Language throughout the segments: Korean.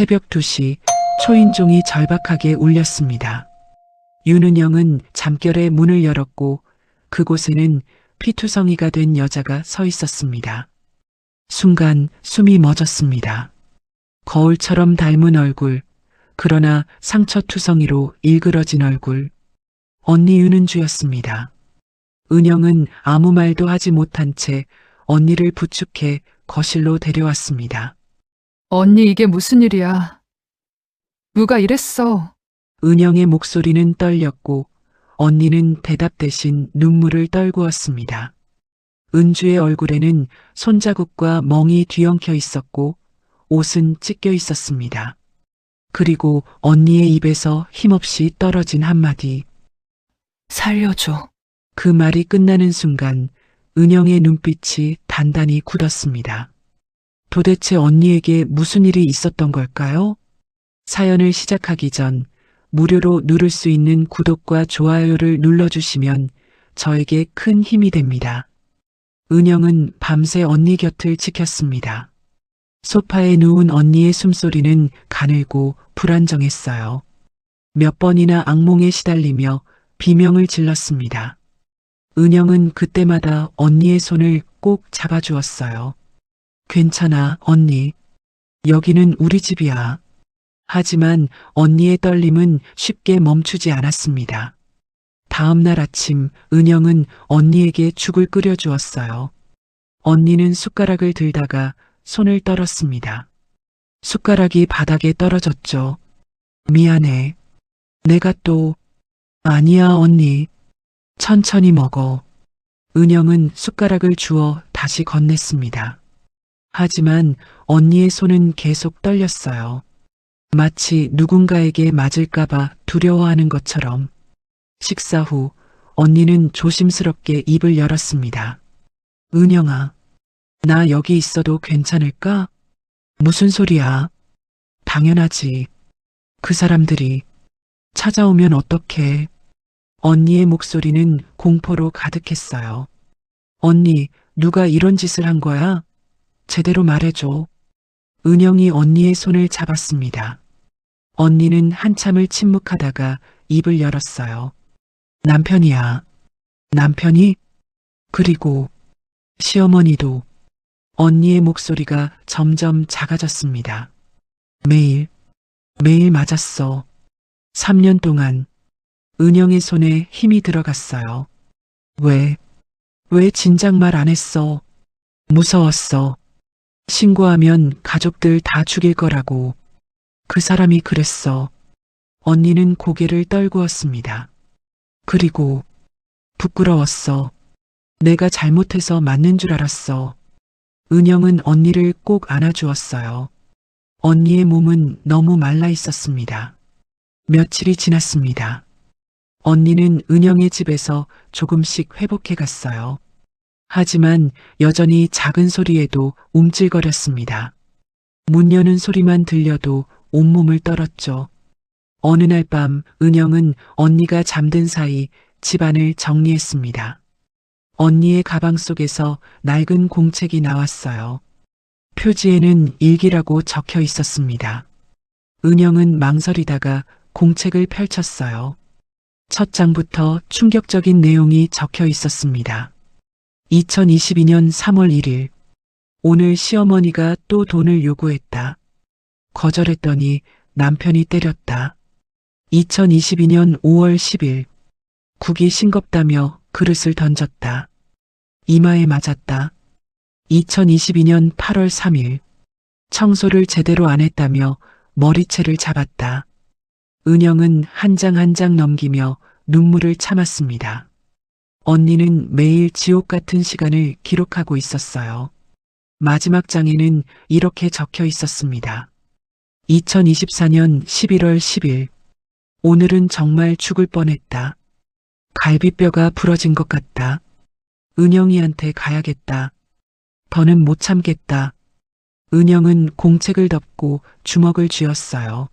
새벽 2시 초인종이 절박하게 울렸습니다. 윤은영은 잠결에 문을 열었고 그곳에는 피투성이가 된 여자가 서 있었습니다. 순간 숨이 멎었습니다. 거울처럼 닮은 얼굴, 그러나 상처투성이로 일그러진 얼굴. 언니 윤은주였습니다. 은영은 아무 말도 하지 못한 채 언니를 부축해 거실로 데려왔습니다. 언니, 이게 무슨 일이야? 누가 이랬어? 은영의 목소리는 떨렸고 언니는 대답 대신 눈물을 떨구었습니다. 은주의 얼굴에는 손자국과 멍이 뒤엉켜 있었고 옷은 찢겨 있었습니다. 그리고 언니의 입에서 힘없이 떨어진 한마디. 살려줘. 그 말이 끝나는 순간 은영의 눈빛이 단단히 굳었습니다. 도대체 언니에게 무슨 일이 있었던 걸까요? 사연을 시작하기 전 무료로 누를 수 있는 구독과 좋아요를 눌러주시면 저에게 큰 힘이 됩니다. 은영은 밤새 언니 곁을 지켰습니다. 소파에 누운 언니의 숨소리는 가늘고 불안정했어요. 몇 번이나 악몽에 시달리며 비명을 질렀습니다. 은영은 그때마다 언니의 손을 꼭 잡아주었어요. 괜찮아, 언니. 여기는 우리 집이야. 하지만 언니의 떨림은 쉽게 멈추지 않았습니다. 다음 날 아침 은영은 언니에게 죽을 끓여주었어요. 언니는 숟가락을 들다가 손을 떨었습니다. 숟가락이 바닥에 떨어졌죠. 미안해. 내가 또... 아니야, 언니. 천천히 먹어. 은영은 숟가락을 주워 다시 건넸습니다. 하지만 언니의 손은 계속 떨렸어요. 마치 누군가에게 맞을까봐 두려워하는 것처럼. 식사 후 언니는 조심스럽게 입을 열었습니다. 은영아, 나 여기 있어도 괜찮을까? 무슨 소리야? 당연하지. 그 사람들이 찾아오면 어떡해? 언니의 목소리는 공포로 가득했어요. 언니, 누가 이런 짓을 한 거야? 제대로 말해줘. 은영이 언니의 손을 잡았습니다. 언니는 한참을 침묵하다가 입을 열었어요. 남편이야. 남편이? 그리고 시어머니도. 언니의 목소리가 점점 작아졌습니다. 매일 맞았어. 3년 동안. 은영의 손에 힘이 들어갔어요. 왜 진작 말 안 했어? 무서웠어. 신고하면 가족들 다 죽일 거라고. 그 사람이 그랬어. 언니는 고개를 떨구었습니다. 그리고 부끄러웠어. 내가 잘못해서 맞는 줄 알았어. 은영은 언니를 꼭 안아주었어요. 언니의 몸은 너무 말라 있었습니다. 며칠이 지났습니다. 언니는 은영의 집에서 조금씩 회복해 갔어요. 하지만 여전히 작은 소리에도 움찔거렸습니다. 문 여는 소리만 들려도 온몸을 떨었죠. 어느 날 밤 은영은 언니가 잠든 사이 집안을 정리했습니다. 언니의 가방 속에서 낡은 공책이 나왔어요. 표지에는 일기라고 적혀 있었습니다. 은영은 망설이다가 공책을 펼쳤어요. 첫 장부터 충격적인 내용이 적혀 있었습니다. 2022년 3월 1일. 오늘 시어머니가 또 돈을 요구했다. 거절했더니 남편이 때렸다. 2022년 5월 10일. 국이 싱겁다며 그릇을 던졌다. 이마에 맞았다. 2022년 8월 3일. 청소를 제대로 안 했다며 머리채를 잡았다. 은영은 한 장 한 장 넘기며 눈물을 참았습니다. 언니는 매일 지옥 같은 시간을 기록하고 있었어요. 마지막 장에는 이렇게 적혀 있었습니다. 2024년 11월 10일. 오늘은 정말 죽을 뻔했다. 갈비뼈가 부러진 것 같다. 은영이한테 가야겠다. 더는 못 참겠다. 은영은 공책을 덮고 주먹을 쥐었어요.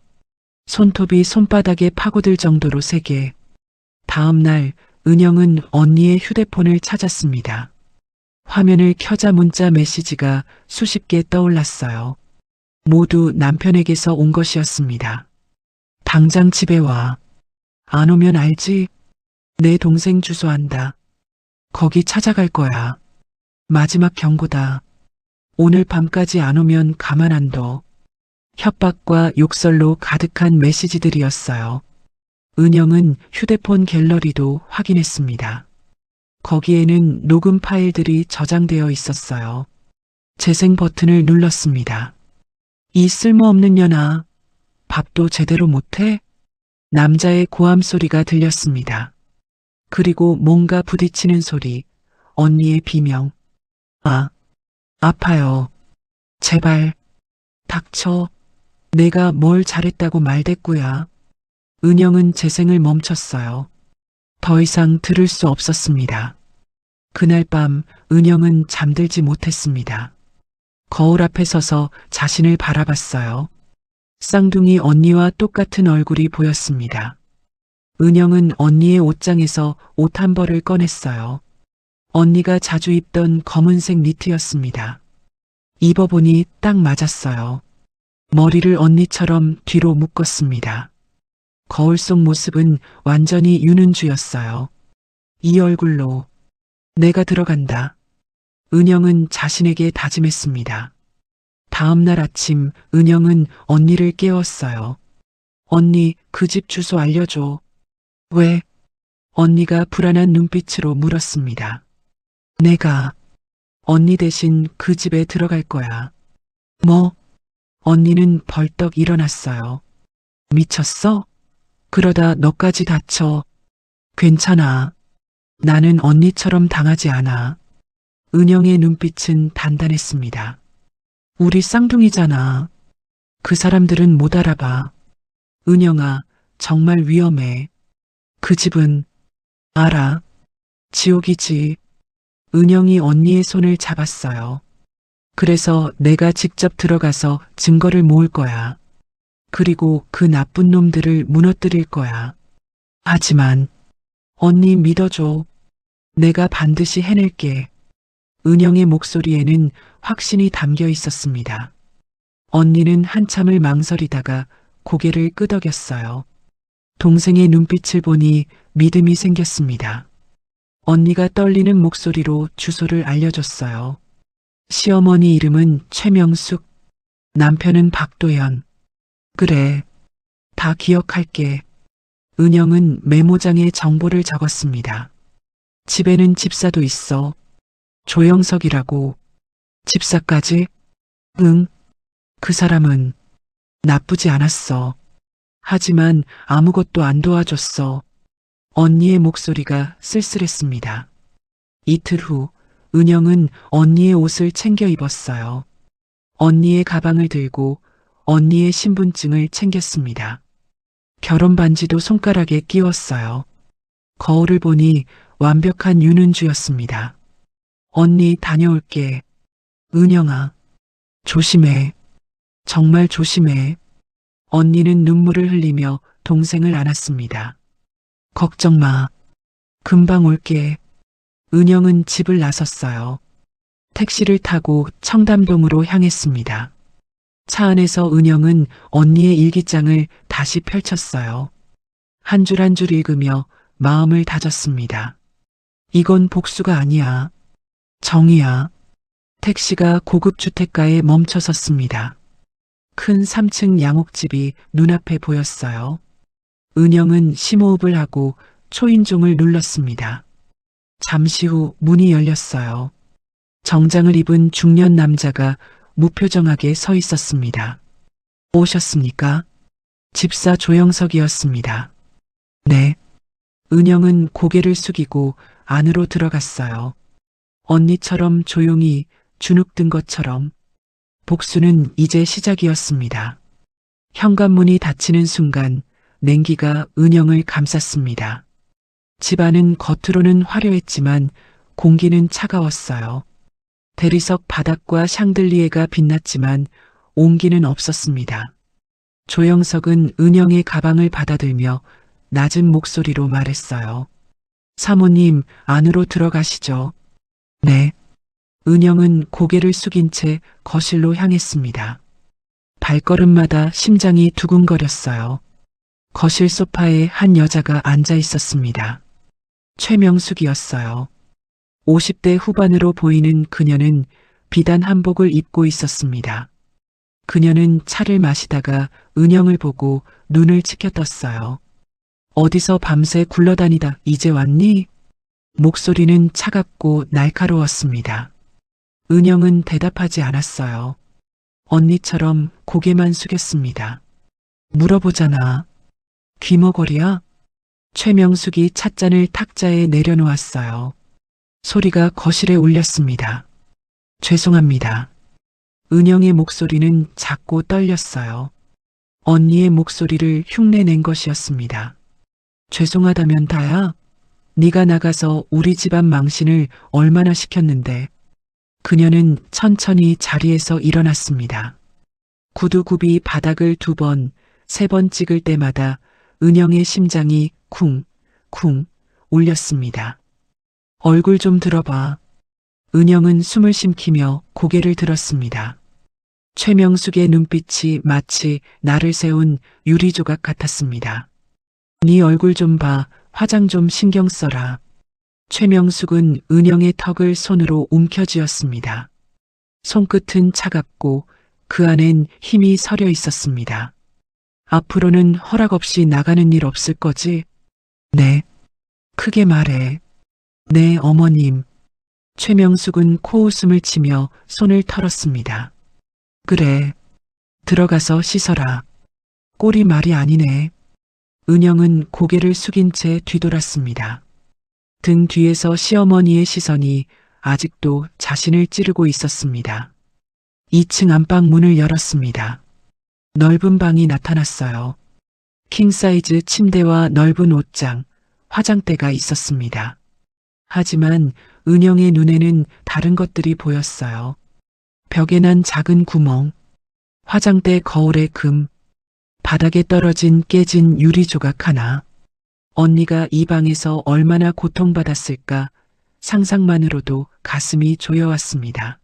손톱이 손바닥에 파고들 정도로 세게. 다음 날 은영은 언니의 휴대폰을 찾았습니다. 화면을 켜자 문자 메시지가 수십 개 떠올랐어요. 모두 남편에게서 온 것이었습니다. 당장 집에 와. 안 오면 알지? 내 동생 주소한다. 거기 찾아갈 거야. 마지막 경고다. 오늘 밤까지 안 오면 가만 안 둬. 협박과 욕설로 가득한 메시지들이었어요. 은영은 휴대폰 갤러리도 확인했습니다. 거기에는 녹음 파일들이 저장되어 있었어요. 재생 버튼을 눌렀습니다. 이 쓸모없는 년아, 밥도 제대로 못해? 남자의 고함 소리가 들렸습니다. 그리고 뭔가 부딪히는 소리, 언니의 비명. 아, 아파요. 제발, 닥쳐. 내가 뭘 잘했다고 말대꾸야. 은영은 재생을 멈췄어요. 더 이상 들을 수 없었습니다. 그날 밤 은영은 잠들지 못했습니다. 거울 앞에 서서 자신을 바라봤어요. 쌍둥이 언니와 똑같은 얼굴이 보였습니다. 은영은 언니의 옷장에서 옷 한 벌을 꺼냈어요. 언니가 자주 입던 검은색 니트였습니다. 입어보니 딱 맞았어요. 머리를 언니처럼 뒤로 묶었습니다. 거울 속 모습은 완전히 윤은주였어요. 이 얼굴로 내가 들어간다. 은영은 자신에게 다짐했습니다. 다음 날 아침 은영은 언니를 깨웠어요. 언니, 그 집 주소 알려줘. 왜? 언니가 불안한 눈빛으로 물었습니다. 내가 언니 대신 그 집에 들어갈 거야. 뭐? 언니는 벌떡 일어났어요. 미쳤어? 그러다 너까지 다쳐. 괜찮아. 나는 언니처럼 당하지 않아. 은영의 눈빛은 단단했습니다. 우리 쌍둥이잖아. 그 사람들은 못 알아봐. 은영아, 정말 위험해. 그 집은 알아. 지옥이지. 은영이 언니의 손을 잡았어요. 그래서 내가 직접 들어가서 증거를 모을 거야. 그리고 그 나쁜 놈들을 무너뜨릴 거야. 하지만 언니 믿어줘. 내가 반드시 해낼게. 은영의 목소리에는 확신이 담겨 있었습니다. 언니는 한참을 망설이다가 고개를 끄덕였어요. 동생의 눈빛을 보니 믿음이 생겼습니다. 언니가 떨리는 목소리로 주소를 알려줬어요. 시어머니 이름은 최명숙, 남편은 박도현. 그래, 다 기억할게. 은영은 메모장에 정보를 적었습니다. 집에는 집사도 있어. 조영석이라고. 집사까지? 응. 그 사람은 나쁘지 않았어. 하지만 아무것도 안 도와줬어. 언니의 목소리가 쓸쓸했습니다. 이틀 후 은영은 언니의 옷을 챙겨 입었어요. 언니의 가방을 들고 언니의 신분증을 챙겼습니다. 결혼 반지도 손가락에 끼웠어요. 거울을 보니 완벽한 윤은주였습니다. 언니 다녀올게. 은영아, 조심해. 정말 조심해. 언니는 눈물을 흘리며 동생을 안았습니다. 걱정 마. 금방 올게. 은영은 집을 나섰어요. 택시를 타고 청담동으로 향했습니다. 차 안에서 은영은 언니의 일기장을 다시 펼쳤어요. 한 줄 한 줄 읽으며 마음을 다졌습니다. 이건 복수가 아니야. 정의야. 택시가 고급 주택가에 멈춰 섰습니다. 큰 3층 양옥집이 눈앞에 보였어요. 은영은 심호흡을 하고 초인종을 눌렀습니다. 잠시 후 문이 열렸어요. 정장을 입은 중년 남자가 무표정하게 서 있었습니다. 오셨습니까? 집사 조영석이었습니다. 네. 은영은 고개를 숙이고 안으로 들어갔어요. 언니처럼 조용히 주눅든 것처럼. 복수는 이제 시작이었습니다. 현관문이 닫히는 순간 냉기가 은영을 감쌌습니다. 집안은 겉으로는 화려했지만 공기는 차가웠어요. 대리석 바닥과 샹들리에가 빛났지만 온기는 없었습니다. 조영석은 은영의 가방을 받아들며 낮은 목소리로 말했어요. 사모님, 안으로 들어가시죠. 네. 은영은 고개를 숙인 채 거실로 향했습니다. 발걸음마다 심장이 두근거렸어요. 거실 소파에 한 여자가 앉아 있었습니다. 최명숙이었어요. 50대 후반으로 보이는 그녀는 비단 한복을 입고 있었습니다. 그녀는 차를 마시다가 은영을 보고 눈을 치켜떴어요. 어디서 밤새 굴러다니다 이제 왔니? 목소리는 차갑고 날카로웠습니다. 은영은 대답하지 않았어요. 언니처럼 고개만 숙였습니다. 물어보잖아. 귀머거리야? 최명숙이 찻잔을 탁자에 내려놓았어요. 소리가 거실에 울렸습니다. 죄송합니다. 은영의 목소리는 작고 떨렸어요. 언니의 목소리를 흉내낸 것이었습니다. 죄송하다면 다야. 네가 나가서 우리 집안 망신을 얼마나 시켰는데. 그녀는 천천히 자리에서 일어났습니다. 구두굽이 바닥을 2번, 3번 찍을 때마다 은영의 심장이 쿵, 쿵 울렸습니다. 얼굴 좀 들어봐. 은영은 숨을 심키며 고개를 들었습니다. 최명숙의 눈빛이 마치 나를 세운 유리조각 같았습니다. 네 얼굴 좀 봐. 화장 좀 신경 써라. 최명숙은 은영의 턱을 손으로 움켜쥐었습니다. 손끝은 차갑고 그 안엔 힘이 서려 있었습니다. 앞으로는 허락 없이 나가는 일 없을 거지? 네. 크게 말해. 네, 어머님. 최명숙은 코웃음을 치며 손을 털었습니다. 그래. 들어가서 씻어라. 꼴이 말이 아니네. 은영은 고개를 숙인 채 뒤돌았습니다. 등 뒤에서 시어머니의 시선이 아직도 자신을 찌르고 있었습니다. 2층 안방 문을 열었습니다. 넓은 방이 나타났어요. 킹사이즈 침대와 넓은 옷장, 화장대가 있었습니다. 하지만 은영의 눈에는 다른 것들이 보였어요. 벽에 난 작은 구멍, 화장대 거울의 금, 바닥에 떨어진 깨진 유리 조각 하나. 언니가 이 방에서 얼마나 고통받았을까 상상만으로도 가슴이 조여왔습니다.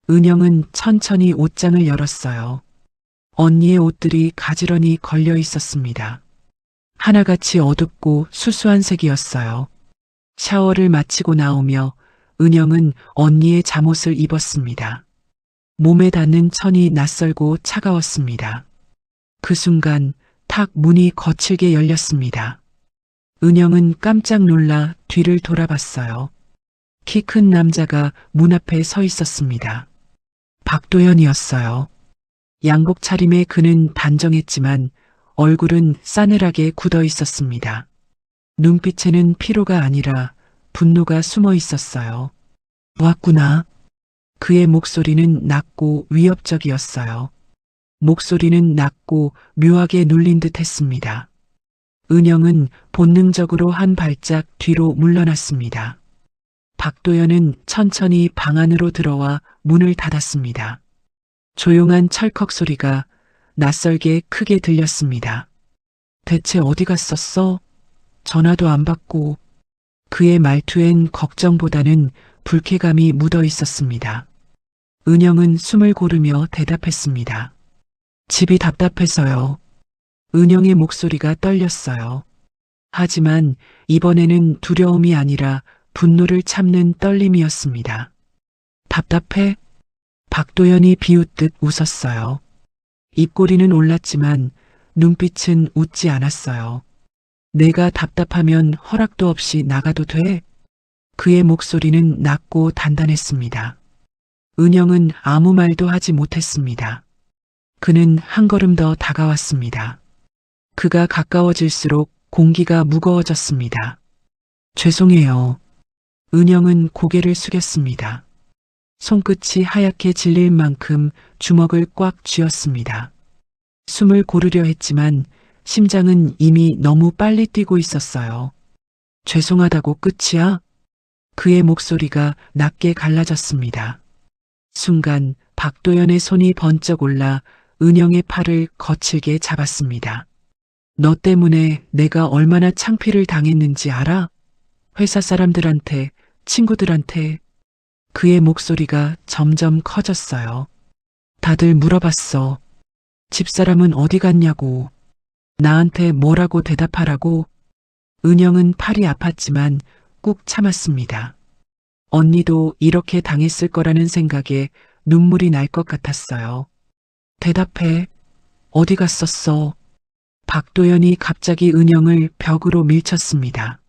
은영은 천천히 옷장을 열었어요. 언니의 옷들이 가지런히 걸려 있었습니다. 하나같이 어둡고 수수한 색이었어요. 샤워를 마치고 나오며 은영은 언니의 잠옷을 입었습니다. 몸에 닿는 천이 낯설고 차가웠습니다. 그 순간 탁 문이 거칠게 열렸습니다. 은영은 깜짝 놀라 뒤를 돌아봤어요. 키 큰 남자가 문 앞에 서 있었습니다. 박도연이었어요. 양복 차림에 그는 단정했지만 얼굴은 싸늘하게 굳어 있었습니다. 눈빛에는 피로가 아니라 분노가 숨어 있었어요. 왔구나. 그의 목소리는 낮고 위협적이었어요. 목소리는 낮고 묘하게 눌린 듯 했습니다. 은영은 본능적으로 한 발짝 뒤로 물러났습니다. 박도연은 천천히 방 안으로 들어와 문을 닫았습니다. 조용한 철컥 소리가 낯설게 크게 들렸습니다. 대체 어디 갔었어? 전화도 안 받고. 그의 말투엔 걱정보다는 불쾌감이 묻어 있었습니다. 은영은 숨을 고르며 대답했습니다. 집이 답답해서요. 은영의 목소리가 떨렸어요. 하지만 이번에는 두려움이 아니라 분노를 참는 떨림이었습니다. 답답해? 박도연이 비웃듯 웃었어요. 입꼬리는 올랐지만 눈빛은 웃지 않았어요. 내가 답답하면 허락도 없이 나가도 돼? 그의 목소리는 낮고 단단했습니다. 은영은 아무 말도 하지 못했습니다. 그는 한 걸음 더 다가왔습니다. 그가 가까워질수록 공기가 무거워졌습니다. 죄송해요. 은영은 고개를 숙였습니다. 손끝이 하얗게 질릴 만큼 주먹을 꽉 쥐었습니다. 숨을 고르려 했지만 심장은 이미 너무 빨리 뛰고 있었어요. 죄송하다고 끝이야? 그의 목소리가 낮게 갈라졌습니다. 순간 박도연의 손이 번쩍 올라 은영의 팔을 거칠게 잡았습니다. 너 때문에 내가 얼마나 창피를 당했는지 알아? 회사 사람들한테, 친구들한테. 그의 목소리가 점점 커졌어요. 다들 물어봤어. 집사람은 어디 갔냐고. 나한테 뭐라고 대답하라고. 은영은 팔이 아팠지만 꾹 참았습니다. 언니도 이렇게 당했을 거라는 생각에 눈물이 날 것 같았어요. 대답해. 어디 갔었어? 박도연이 갑자기 은영을 벽으로 밀쳤습니다.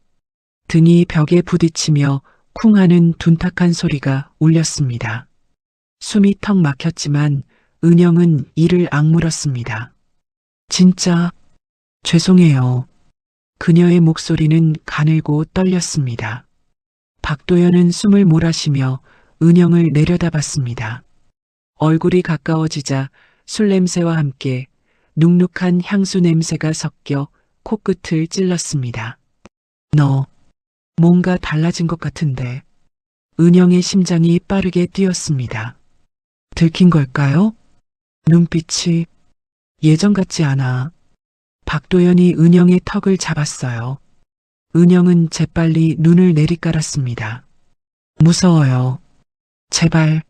등이 벽에 부딪히며 쿵 하는 둔탁한 소리가 울렸습니다. 숨이 턱 막혔지만 은영은 이를 악물었습니다. 진짜 죄송해요. 그녀의 목소리는 가늘고 떨렸습니다. 박도연은 숨을 몰아쉬며 은영을 내려다봤습니다. 얼굴이 가까워지자 술 냄새와 함께 눅눅한 향수 냄새가 섞여 코끝을 찔렀습니다. 너, 뭔가 달라진 것 같은데. 은영의 심장이 빠르게 뛰었습니다. 들킨 걸까요? 눈빛이 예전 같지 않아. 박도연이 은영의 턱을 잡았어요. 은영은 재빨리 눈을 내리깔았습니다. 무서워요. 제발.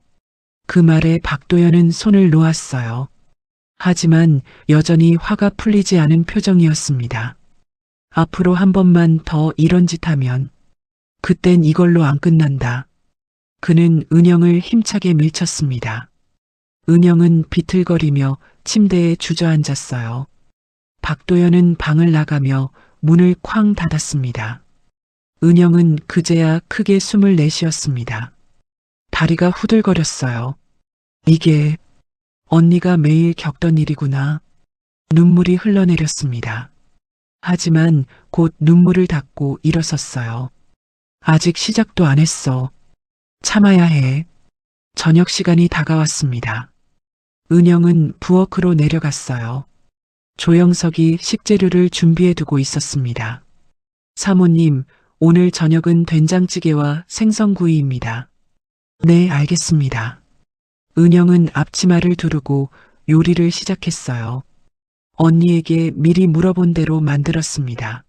그 말에 박도연은 손을 놓았어요. 하지만 여전히 화가 풀리지 않은 표정이었습니다. 앞으로 한 번만 더 이런 짓 하면 그땐 이걸로 안 끝난다. 그는 은영을 힘차게 밀쳤습니다. 은영은 비틀거리며 침대에 주저앉았어요. 박도연은 방을 나가며 문을 쾅 닫았습니다. 은영은 그제야 크게 숨을 내쉬었습니다. 다리가 후들거렸어요. 이게 언니가 매일 겪던 일이구나. 눈물이 흘러내렸습니다. 하지만 곧 눈물을 닦고 일어섰어요. 아직 시작도 안 했어. 참아야 해. 저녁 시간이 다가왔습니다. 은영은 부엌으로 내려갔어요. 조영석이 식재료를 준비해 두고 있었습니다. 사모님, 오늘 저녁은 된장찌개와 생선구이입니다. 네, 알겠습니다. 은영은 앞치마를 두르고 요리를 시작했어요. 언니에게 미리 물어본 대로 만들었습니다.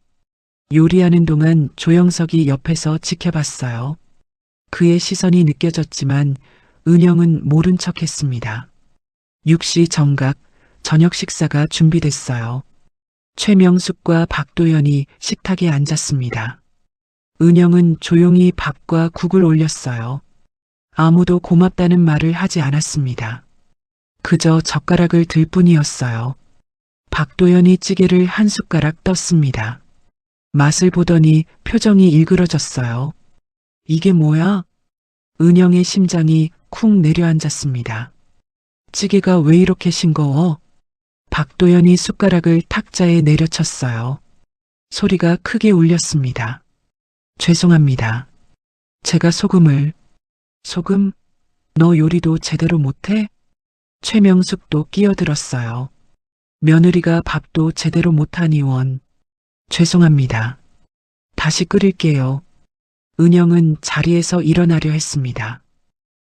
요리하는 동안 조영석이 옆에서 지켜봤어요. 그의 시선이 느껴졌지만 은영은 모른 척 했습니다. 6시 정각 저녁 식사가 준비됐어요. 최명숙과 박도연이 식탁에 앉았습니다. 은영은 조용히 밥과 국을 올렸어요. 아무도 고맙다는 말을 하지 않았습니다. 그저 젓가락을 들 뿐이었어요. 박도연이 찌개를 한 숟가락 떴습니다. 맛을 보더니 표정이 일그러졌어요. 이게 뭐야? 은영의 심장이 쿵 내려앉았습니다. 찌개가 왜 이렇게 싱거워? 박도연이 숟가락을 탁자에 내려쳤어요. 소리가 크게 울렸습니다. 죄송합니다. 제가 소금? 너 요리도 제대로 못해? 최명숙도 끼어들었어요. 며느리가 밥도 제대로 못하니 원. 죄송합니다. 다시 끓일게요. 은영은 자리에서 일어나려 했습니다.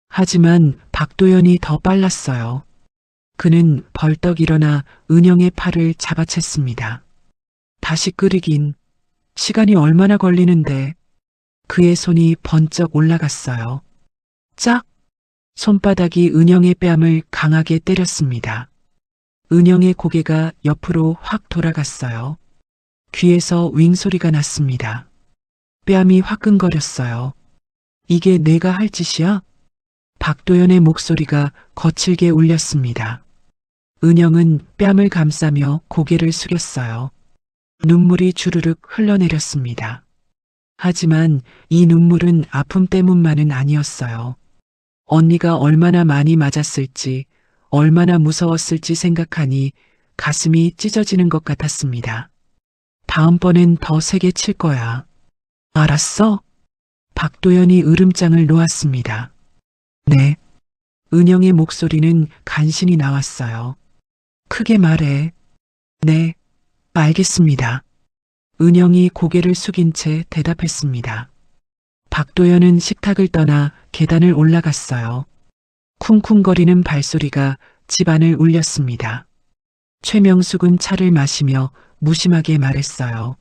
하지만 박도연이 더 빨랐어요. 그는 벌떡 일어나 은영의 팔을 잡아챘습니다. 다시 끓이긴 시간이 얼마나 걸리는데. 그의 손이 번쩍 올라갔어요. 짝! 손바닥이 은영의 뺨을 강하게 때렸습니다. 은영의 고개가 옆으로 확 돌아갔어요. 귀에서 윙 소리가 났습니다. 뺨이 화끈거렸어요. 이게 내가 할 짓이야? 박도연의 목소리가 거칠게 울렸습니다. 은영은 뺨을 감싸며 고개를 숙였어요. 눈물이 주르륵 흘러내렸습니다. 하지만 이 눈물은 아픔 때문만은 아니었어요. 언니가 얼마나 많이 맞았을지, 얼마나 무서웠을지 생각하니 가슴이 찢어지는 것 같았습니다. 다음번엔 더 세게 칠 거야. 알았어? 박도연이 으름장을 놓았습니다. 네. 은영의 목소리는 간신히 나왔어요. 크게 말해. 네, 알겠습니다. 은영이 고개를 숙인 채 대답했습니다. 박도연은 식탁을 떠나 계단을 올라갔어요. 쿵쿵거리는 발소리가 집안을 울렸습니다. 최명숙은 차를 마시며 무심하게 말했어요.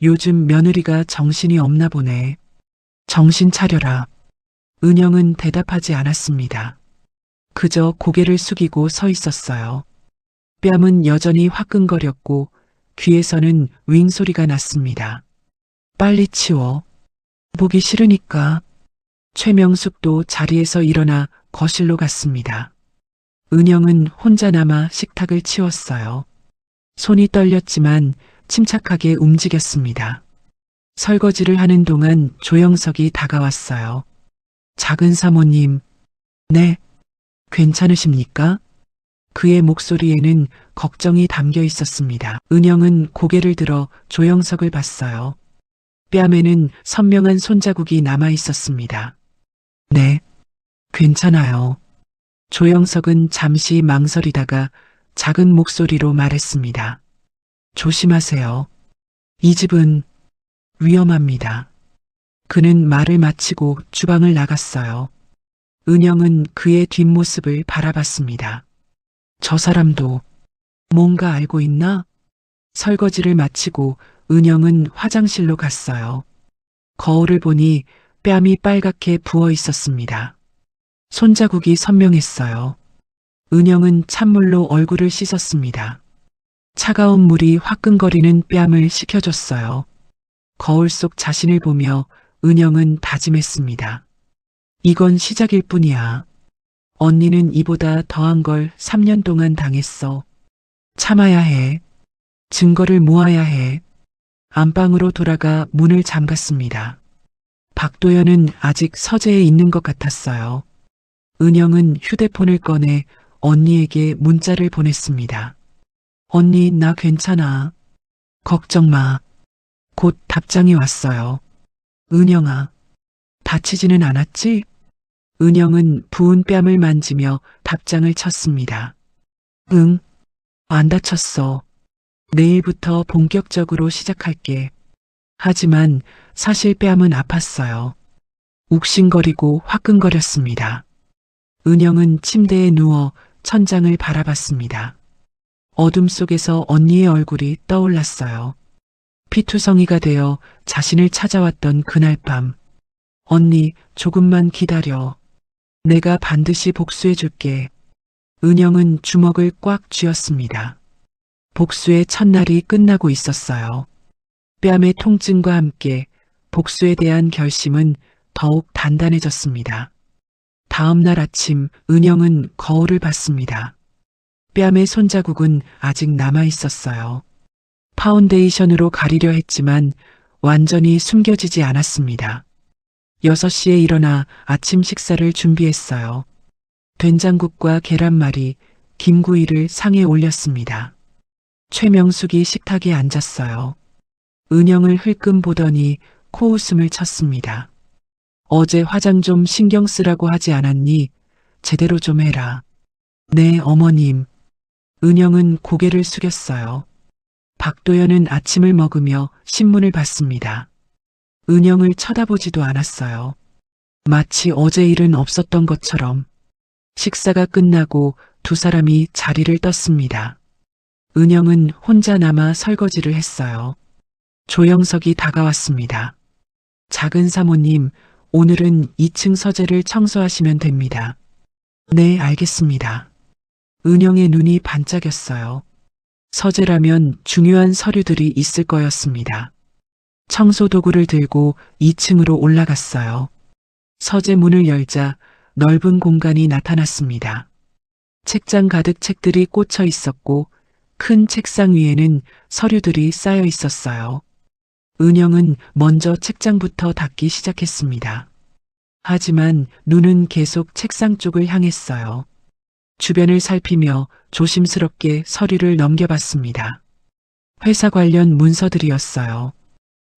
요즘 며느리가 정신이 없나 보네. 정신 차려라. 은영은 대답하지 않았습니다. 그저 고개를 숙이고 서 있었어요. 뺨은 여전히 화끈거렸고 귀에서는 윙 소리가 났습니다. 빨리 치워. 보기 싫으니까. 최명숙도 자리에서 일어나 거실로 갔습니다. 은영은 혼자 남아 식탁을 치웠어요. 손이 떨렸지만 침착하게 움직였습니다. 설거지를 하는 동안 조영석이 다가왔어요. 작은 사모님, 네, 괜찮으십니까? 그의 목소리에는 걱정이 담겨 있었습니다. 은영은 고개를 들어 조영석을 봤어요. 뺨에는 선명한 손자국이 남아 있었습니다. 네, 괜찮아요. 조영석은 잠시 망설이다가 작은 목소리로 말했습니다. 조심하세요. 이 집은 위험합니다. 그는 말을 마치고 주방을 나갔어요. 은영은 그의 뒷모습을 바라봤습니다. 저 사람도 뭔가 알고 있나? 설거지를 마치고 은영은 화장실로 갔어요. 거울을 보니 뺨이 빨갛게 부어 있었습니다. 손자국이 선명했어요. 은영은 찬물로 얼굴을 씻었습니다. 차가운 물이 화끈거리는 뺨을 식혀줬어요. 거울 속 자신을 보며 은영은 다짐했습니다. 이건 시작일 뿐이야. 언니는 이보다 더한 걸 3년 동안 당했어. 참아야 해. 증거를 모아야 해. 안방으로 돌아가 문을 잠갔습니다. 박도연은 아직 서재에 있는 것 같았어요. 은영은 휴대폰을 꺼내 언니에게 문자를 보냈습니다. 언니, 나 괜찮아. 걱정 마. 곧 답장이 왔어요. 은영아, 다치지는 않았지? 은영은 부은 뺨을 만지며 답장을 쳤습니다. 응, 안 다쳤어. 내일부터 본격적으로 시작할게. 하지만 사실 뺨은 아팠어요. 욱신거리고 화끈거렸습니다. 은영은 침대에 누워 천장을 바라봤습니다. 어둠 속에서 언니의 얼굴이 떠올랐어요. 피투성이가 되어 자신을 찾아왔던 그날 밤. 언니, 조금만 기다려. 내가 반드시 복수해줄게. 은영은 주먹을 꽉 쥐었습니다. 복수의 첫날이 끝나고 있었어요. 뺨의 통증과 함께 복수에 대한 결심은 더욱 단단해졌습니다. 다음 날 아침 은영은 거울을 봤습니다. 뺨의 손자국은 아직 남아 있었어요. 파운데이션으로 가리려 했지만 완전히 숨겨지지 않았습니다. 6시에 일어나 아침 식사를 준비했어요. 된장국과 계란말이, 김구이를 상에 올렸습니다. 최명숙이 식탁에 앉았어요. 은영을 흘끔 보더니 코웃음을 쳤습니다. 어제 화장 좀 신경 쓰라고 하지 않았니? 제대로 좀 해라. 네, 어머님. 은영은 고개를 숙였어요. 박도연은 아침을 먹으며 신문을 봤습니다. 은영을 쳐다보지도 않았어요. 마치 어제 일은 없었던 것처럼. 식사가 끝나고 두 사람이 자리를 떴습니다. 은영은 혼자 남아 설거지를 했어요. 조영석이 다가왔습니다. 작은 사모님, 오늘은 2층 서재를 청소하시면 됩니다. 네, 알겠습니다. 은영의 눈이 반짝였어요. 서재라면 중요한 서류들이 있을 거였습니다. 청소 도구를 들고 2층으로 올라갔어요. 서재 문을 열자 넓은 공간이 나타났습니다. 책장 가득 책들이 꽂혀 있었고 큰 책상 위에는 서류들이 쌓여 있었어요. 은영은 먼저 책장부터 닫기 시작했습니다. 하지만 눈은 계속 책상 쪽을 향했어요. 주변을 살피며 조심스럽게 서류를 넘겨봤습니다. 회사 관련 문서들이었어요.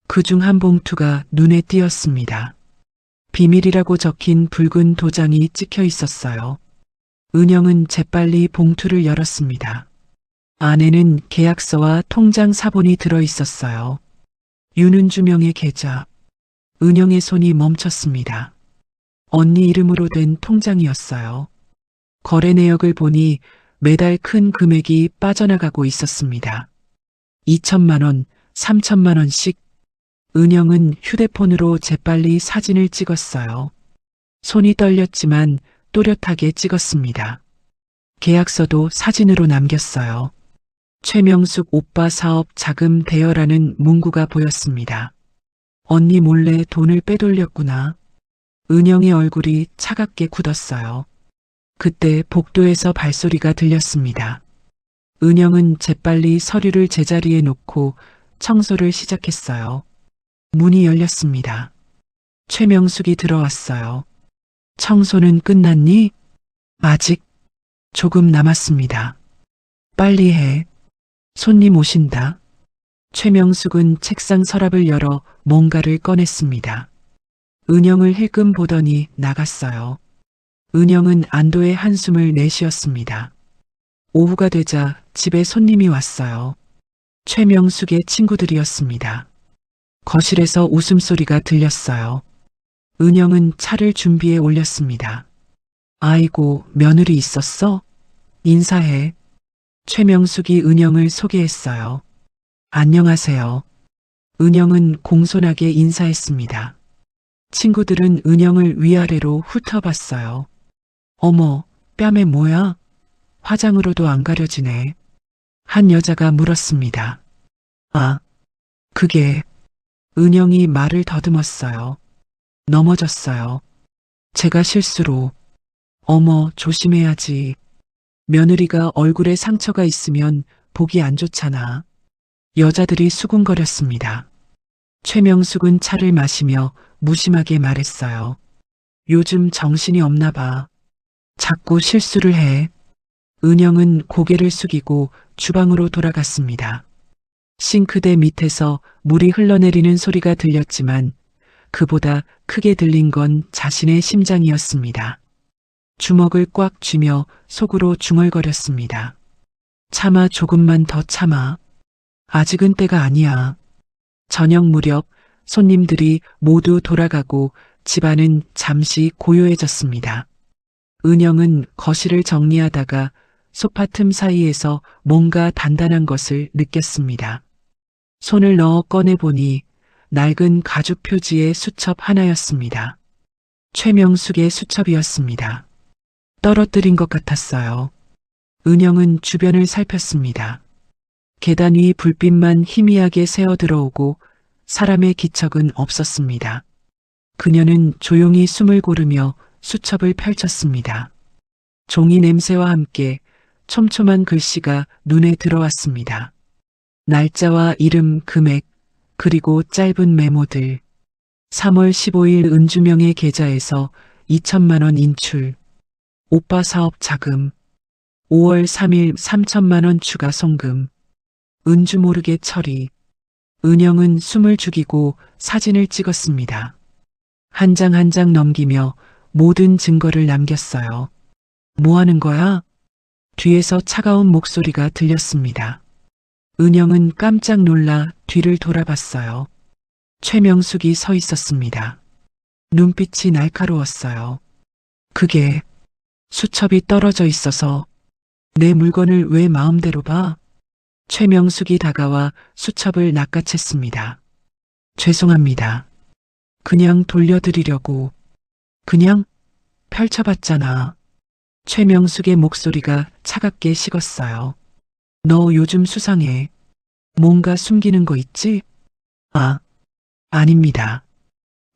그중 한 봉투가 눈에 띄었습니다. 비밀이라고 적힌 붉은 도장이 찍혀 있었어요. 은영은 재빨리 봉투를 열었습니다. 안에는 계약서와 통장 사본이 들어 있었어요. 윤은주 명의 계좌. 은영의 손이 멈췄습니다. 언니 이름으로 된 통장이었어요. 거래 내역을 보니 매달 큰 금액이 빠져나가고 있었습니다. 2천만 원, 3천만 원씩. 은영은 휴대폰으로 재빨리 사진을 찍었어요. 손이 떨렸지만 또렷하게 찍었습니다. 계약서도 사진으로 남겼어요. 최명숙 오빠 사업 자금 대여라는 문구가 보였습니다. 언니 몰래 돈을 빼돌렸구나. 은영의 얼굴이 차갑게 굳었어요. 그때 복도에서 발소리가 들렸습니다. 은영은 재빨리 서류를 제자리에 놓고 청소를 시작했어요. 문이 열렸습니다. 최명숙이 들어왔어요. 청소는 끝났니? 아직 조금 남았습니다. 빨리 해. 손님 오신다. 최명숙은 책상 서랍을 열어 뭔가를 꺼냈습니다. 은영을 힐끔 보더니 나갔어요. 은영은 안도의 한숨을 내쉬었습니다. 오후가 되자 집에 손님이 왔어요. 최명숙의 친구들이었습니다. 거실에서 웃음소리가 들렸어요. 은영은 차를 준비해 올렸습니다. 아이고, 며느리 있었어? 인사해. 최명숙이 은영을 소개했어요. 안녕하세요. 은영은 공손하게 인사했습니다. 친구들은 은영을 위아래로 훑어봤어요. 어머, 뺨에 뭐야? 화장으로도 안 가려지네. 한 여자가 물었습니다. 아, 그게... 은영이 말을 더듬었어요. 넘어졌어요. 제가 실수로... 어머, 조심해야지. 며느리가 얼굴에 상처가 있으면 보기 안 좋잖아. 여자들이 수군거렸습니다. 최명숙은 차를 마시며 무심하게 말했어요. 요즘 정신이 없나 봐. 자꾸 실수를 해. 은영은 고개를 숙이고 주방으로 돌아갔습니다. 싱크대 밑에서 물이 흘러내리는 소리가 들렸지만 그보다 크게 들린 건 자신의 심장이었습니다. 주먹을 꽉 쥐며 속으로 중얼거렸습니다. 참아, 조금만 더 참아. 아직은 때가 아니야. 저녁 무렵 손님들이 모두 돌아가고 집안은 잠시 고요해졌습니다. 은영은 거실을 정리하다가 소파 틈 사이에서 뭔가 단단한 것을 느꼈습니다. 손을 넣어 꺼내보니 낡은 가죽 표지의 수첩 하나였습니다. 최명숙의 수첩이었습니다. 떨어뜨린 것 같았어요. 은영은 주변을 살폈습니다. 계단 위 불빛만 희미하게 새어 들어오고 사람의 기척은 없었습니다. 그녀는 조용히 숨을 고르며 수첩을 펼쳤습니다. 종이 냄새와 함께 촘촘한 글씨가 눈에 들어왔습니다. 날짜와 이름, 금액, 그리고 짧은 메모들. 3월 15일 은주명의 계좌에서 2천만 원 인출. 오빠 사업 자금. 5월 3일 3천만 원 추가 송금. 은주 모르게 처리. 은영은 숨을 죽이고 사진을 찍었습니다. 한 장 한 장 넘기며 모든 증거를 남겼어요. 뭐 하는 거야? 뒤에서 차가운 목소리가 들렸습니다. 은영은 깜짝 놀라 뒤를 돌아봤어요. 최명숙이 서 있었습니다. 눈빛이 날카로웠어요. 그게 수첩이 떨어져 있어서 내 물건을 왜 마음대로 봐? 최명숙이 다가와 수첩을 낚아챘습니다. 죄송합니다. 그냥 돌려드리려고. 그냥 펼쳐봤잖아. 최명숙의 목소리가 차갑게 식었어요. 너 요즘 수상해. 뭔가 숨기는 거 있지? 아, 아닙니다.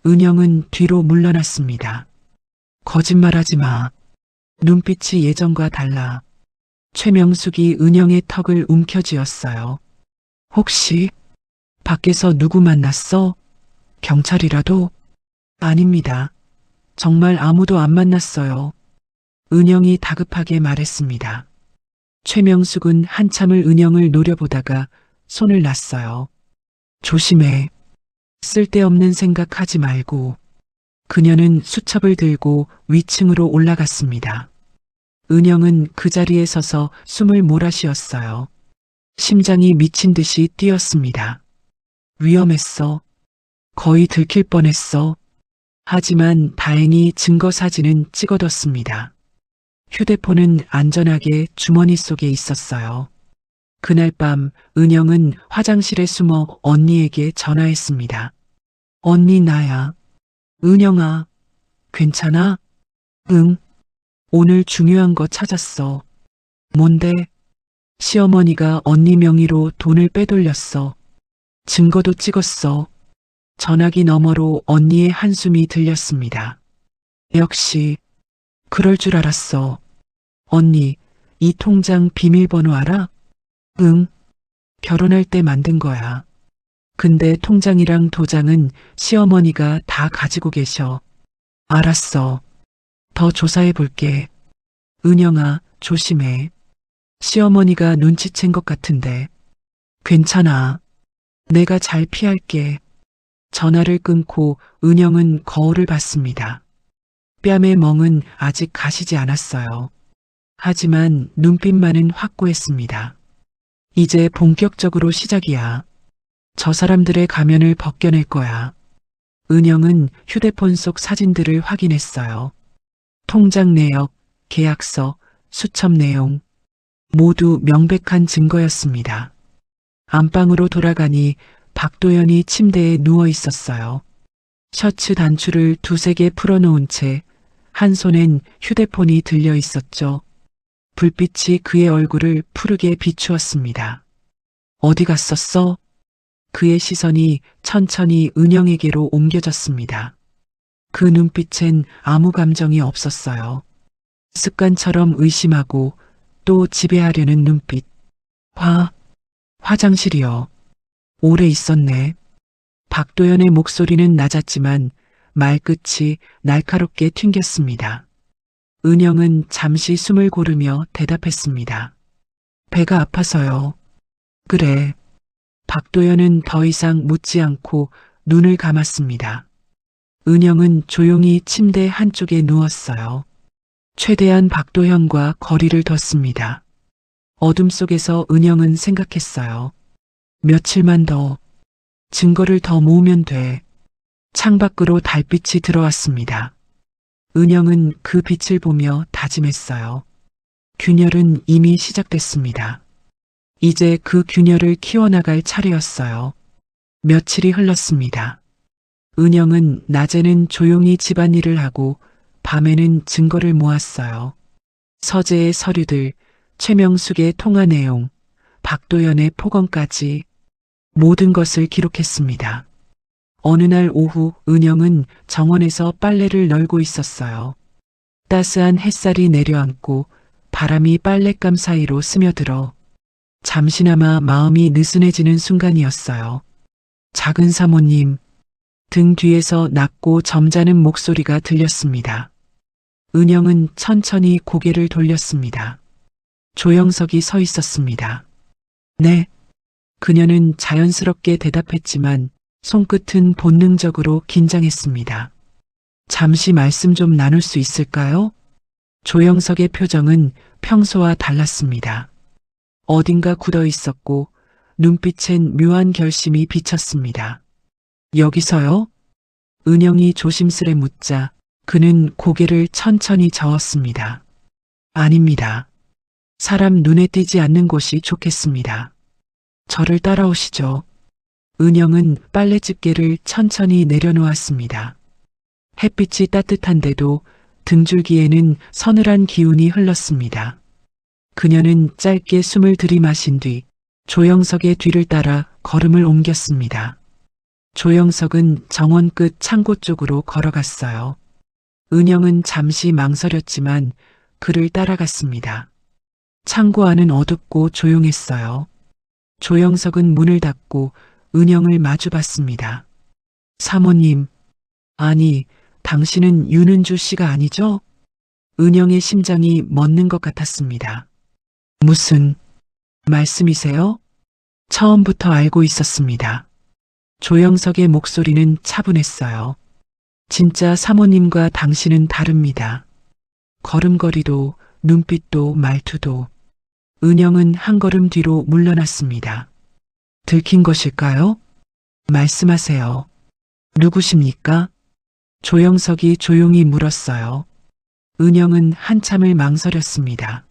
은영은 뒤로 물러났습니다. 거짓말하지 마. 눈빛이 예전과 달라. 최명숙이 은영의 턱을 움켜쥐었어요. 혹시 밖에서 누구 만났어? 경찰이라도? 아닙니다. 정말 아무도 안 만났어요. 은영이 다급하게 말했습니다. 최명숙은 한참을 은영을 노려보다가 손을 놨어요. 조심해. 쓸데없는 생각하지 말고. 그녀는 수첩을 들고 위층으로 올라갔습니다. 은영은 그 자리에 서서 숨을 몰아쉬었어요. 심장이 미친 듯이 뛰었습니다. 위험했어. 거의 들킬 뻔했어. 하지만 다행히 증거 사진은 찍어뒀습니다. 휴대폰은 안전하게 주머니 속에 있었어요. 그날 밤 은영은 화장실에 숨어 언니에게 전화했습니다. 언니, 나야. 은영아, 괜찮아? 응. 오늘 중요한 거 찾았어. 뭔데? 시어머니가 언니 명의로 돈을 빼돌렸어. 증거도 찍었어. 전화기 너머로 언니의 한숨이 들렸습니다. 역시 그럴 줄 알았어. 언니, 이 통장 비밀번호 알아? 응. 결혼할 때 만든 거야. 근데 통장이랑 도장은 시어머니가 다 가지고 계셔. 알았어. 더 조사해 볼게. 은영아, 조심해. 시어머니가 눈치챈 것 같은데. 괜찮아. 내가 잘 피할게. 전화를 끊고 은영은 거울을 봤습니다. 뺨의 멍은 아직 가시지 않았어요. 하지만 눈빛만은 확고했습니다. 이제 본격적으로 시작이야. 저 사람들의 가면을 벗겨낼 거야. 은영은 휴대폰 속 사진들을 확인했어요. 통장 내역, 계약서, 수첩 내용, 모두 명백한 증거였습니다. 안방으로 돌아가니 박도연이 침대에 누워 있었어요. 셔츠 단추를 두세 개 풀어놓은 채 한 손엔 휴대폰이 들려 있었죠. 불빛이 그의 얼굴을 푸르게 비추었습니다. 어디 갔었어? 그의 시선이 천천히 은영에게로 옮겨졌습니다. 그 눈빛엔 아무 감정이 없었어요. 습관처럼 의심하고 또 지배하려는 눈빛. 화장실이요. 오래 있었네. 박도연의 목소리는 낮았지만 말끝이 날카롭게 튕겼습니다. 은영은 잠시 숨을 고르며 대답했습니다. 배가 아파서요. 그래. 박도연은 더 이상 묻지 않고 눈을 감았습니다. 은영은 조용히 침대 한쪽에 누웠어요. 최대한 박도현과 거리를 뒀습니다. 어둠 속에서 은영은 생각했어요. 며칠만 더, 증거를 더 모으면 돼. 창밖으로 달빛이 들어왔습니다. 은영은 그 빛을 보며 다짐했어요. 균열은 이미 시작됐습니다. 이제 그 균열을 키워나갈 차례였어요. 며칠이 흘렀습니다. 은영은 낮에는 조용히 집안일을 하고 밤에는 증거를 모았어요. 서재의 서류들, 최명숙의 통화 내용, 박도연의 폭언까지 모든 것을 기록했습니다. 어느 날 오후 은영은 정원에서 빨래를 널고 있었어요. 따스한 햇살이 내려앉고 바람이 빨랫감 사이로 스며들어 잠시나마 마음이 느슨해지는 순간이었어요. 작은 사모님, 등 뒤에서 낮고 점잖은 목소리가 들렸습니다. 은영은 천천히 고개를 돌렸습니다. 조영석이 서 있었습니다. 네. 그녀는 자연스럽게 대답했지만 손끝은 본능적으로 긴장했습니다. 잠시 말씀 좀 나눌 수 있을까요? 조영석의 표정은 평소와 달랐습니다. 어딘가 굳어 있었고 눈빛엔 묘한 결심이 비쳤습니다. 여기서요? 은영이 조심스레 묻자 그는 고개를 천천히 저었습니다. 아닙니다. 사람 눈에 띄지 않는 곳이 좋겠습니다. 저를 따라오시죠. 은영은 빨래집게를 천천히 내려놓았습니다. 햇빛이 따뜻한데도 등줄기에는 서늘한 기운이 흘렀습니다. 그녀는 짧게 숨을 들이마신 뒤 조영석의 뒤를 따라 걸음을 옮겼습니다. 조영석은 정원 끝 창고 쪽으로 걸어갔어요. 은영은 잠시 망설였지만 그를 따라갔습니다. 창고 안은 어둡고 조용했어요. 조영석은 문을 닫고 은영을 마주봤습니다. 사모님, 아니, 당신은 윤은주 씨가 아니죠? 은영의 심장이 멎는 것 같았습니다. 무슨 말씀이세요? 처음부터 알고 있었습니다. 조영석의 목소리는 차분했어요. 진짜 사모님과 당신은 다릅니다. 걸음걸이도 눈빛도 말투도. 은영은 한 걸음 뒤로 물러났습니다. 들킨 것일까요? 말씀하세요. 누구십니까? 조영석이 조용히 물었어요. 은영은 한참을 망설였습니다.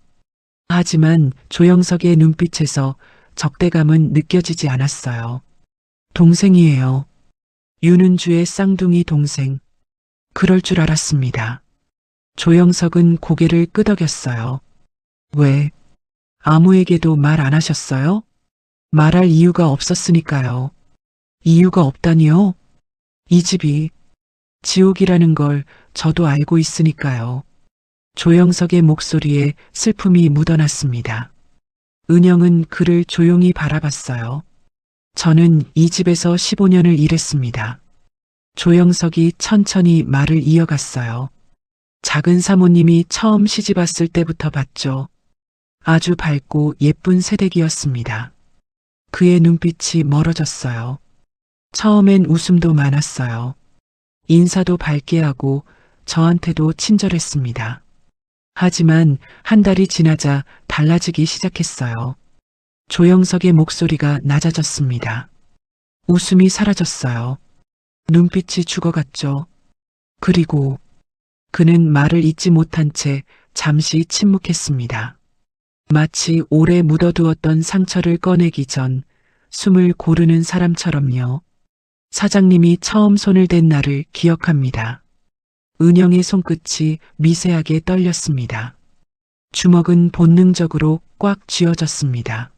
하지만 조영석의 눈빛에서 적대감은 느껴지지 않았어요. 동생이에요. 윤은주의 쌍둥이 동생. 그럴 줄 알았습니다. 조영석은 고개를 끄덕였어요. 왜? 아무에게도 말 안 하셨어요? 말할 이유가 없었으니까요. 이유가 없다니요? 이 집이 지옥이라는 걸 저도 알고 있으니까요. 조영석의 목소리에 슬픔이 묻어났습니다. 은영은 그를 조용히 바라봤어요. 저는 이 집에서 15년을 일했습니다. 조영석이 천천히 말을 이어갔어요. 작은 사모님이 처음 시집 왔을 때부터 봤죠. 아주 밝고 예쁜 새댁이었습니다. 그의 눈빛이 멀어졌어요. 처음엔 웃음도 많았어요. 인사도 밝게 하고 저한테도 친절했습니다. 하지만 한 달이 지나자 달라지기 시작했어요. 조영석의 목소리가 낮아졌습니다. 웃음이 사라졌어요. 눈빛이 죽어갔죠. 그리고 그는 말을 잇지 못한 채 잠시 침묵했습니다. 마치 오래 묻어두었던 상처를 꺼내기 전 숨을 고르는 사람처럼요. 사장님이 처음 손을 댄 날을 기억합니다. 은영의 손끝이 미세하게 떨렸습니다. 주먹은 본능적으로 꽉 쥐어졌습니다.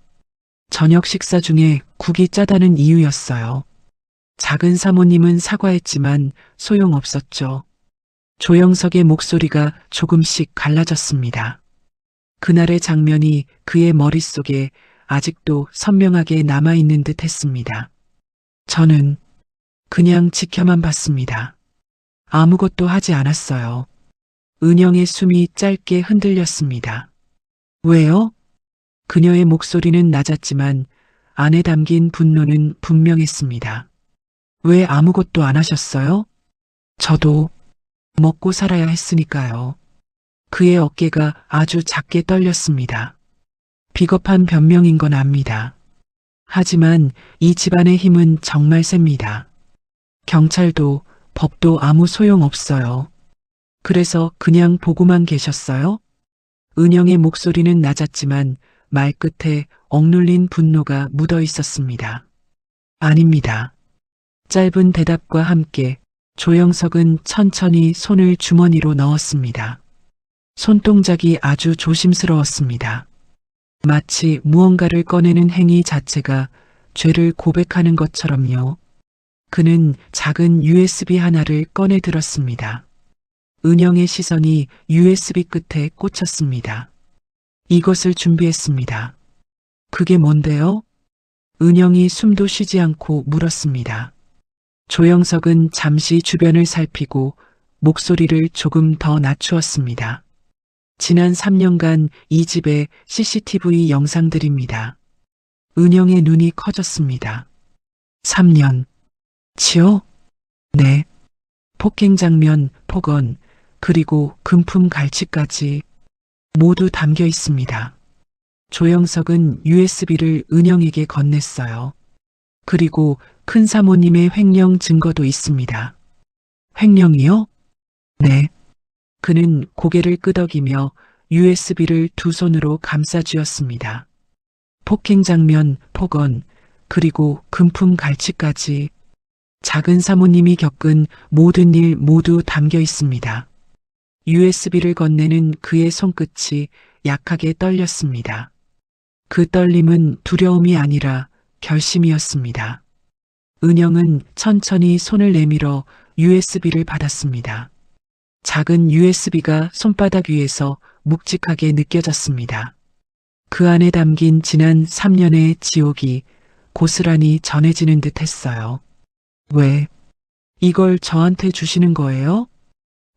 저녁 식사 중에 국이 짜다는 이유였어요. 작은 사모님은 사과했지만 소용없었죠. 조영석의 목소리가 조금씩 갈라졌습니다. 그날의 장면이 그의 머릿속에 아직도 선명하게 남아있는 듯 했습니다. 저는 그냥 지켜만 봤습니다. 아무것도 하지 않았어요. 은영의 숨이 짧게 흔들렸습니다. 왜요? 그녀의 목소리는 낮았지만 안에 담긴 분노는 분명했습니다. 왜 아무것도 안 하셨어요? 저도 먹고 살아야 했으니까요. 그의 어깨가 아주 작게 떨렸습니다. 비겁한 변명인 건 압니다. 하지만 이 집안의 힘은 정말 셉니다. 경찰도 법도 아무 소용 없어요. 그래서 그냥 보고만 계셨어요? 은영의 목소리는 낮았지만 말끝에 억눌린 분노가 묻어 있었습니다. 아닙니다. 짧은 대답과 함께 조영석은 천천히 손을 주머니로 넣었습니다. 손동작이 아주 조심스러웠습니다. 마치 무언가를 꺼내는 행위 자체가 죄를 고백하는 것처럼요. 그는 작은 USB 하나를 꺼내 들었습니다. 은영의 시선이 USB 끝에 꽂혔습니다. 이것을 준비했습니다. 그게 뭔데요? 은영이 숨도 쉬지 않고 물었습니다. 조영석은 잠시 주변을 살피고 목소리를 조금 더 낮추었습니다. 지난 3년간 이 집의 CCTV 영상들입니다. 은영의 눈이 커졌습니다. 3년. 치요? 네. 폭행 장면, 폭언, 그리고 금품 갈취까지 모두 담겨 있습니다. 조영석은 USB를 은영에게 건넸어요. 그리고 큰 사모님의 횡령 증거도 있습니다. 횡령이요? 네. 그는 고개를 끄덕이며 USB를 두 손으로 감싸 쥐었습니다. 폭행 장면, 폭언, 그리고 금품 갈취까지 작은 사모님이 겪은 모든 일 모두 담겨 있습니다. USB를 건네는 그의 손끝이 약하게 떨렸습니다. 그 떨림은 두려움이 아니라 결심이었습니다. 은영은 천천히 손을 내밀어 USB를 받았습니다. 작은 USB가 손바닥 위에서 묵직하게 느껴졌습니다. 그 안에 담긴 지난 3년의 지옥이 고스란히 전해지는 듯 했어요. 왜 이걸 저한테 주시는 거예요?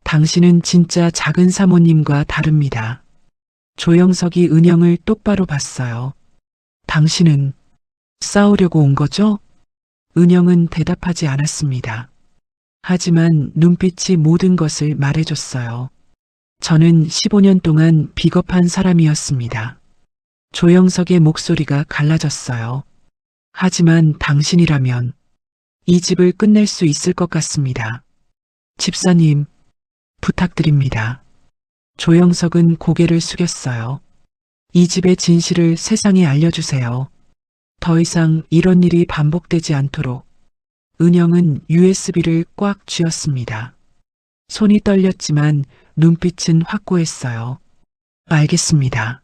당신은 진짜 작은 사모님과 다릅니다. 조영석이 은영을 똑바로 봤어요. 당신은 싸우려고 온 거죠? 은영은 대답하지 않았습니다. 하지만 눈빛이 모든 것을 말해줬어요. 저는 15년 동안 비겁한 사람이었습니다. 조영석의 목소리가 갈라졌어요. 하지만 당신이라면 이 집을 끝낼 수 있을 것 같습니다. 집사님, 부탁드립니다. 조영석은 고개를 숙였어요. 이 집의 진실을 세상에 알려주세요. 더 이상 이런 일이 반복되지 않도록. 은영은 USB를 꽉 쥐었습니다. 손이 떨렸지만 눈빛은 확고했어요. 알겠습니다.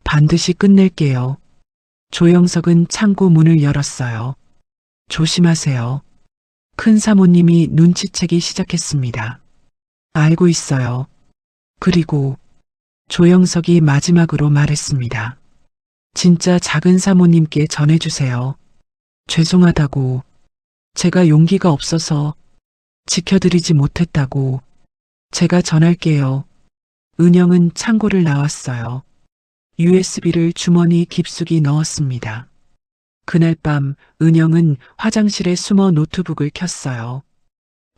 반드시 끝낼게요. 조영석은 창고 문을 열었어요. 조심하세요. 큰 사모님이 눈치채기 시작했습니다. 알고 있어요. 그리고 조영석이 마지막으로 말했습니다. 진짜 작은 사모님께 전해주세요. 죄송하다고. 제가 용기가 없어서 지켜드리지 못했다고. 제가 전할게요. 은영은 창고를 나왔어요. USB를 주머니 깊숙이 넣었습니다. 그날 밤 은영은 화장실에 숨어 노트북을 켰어요.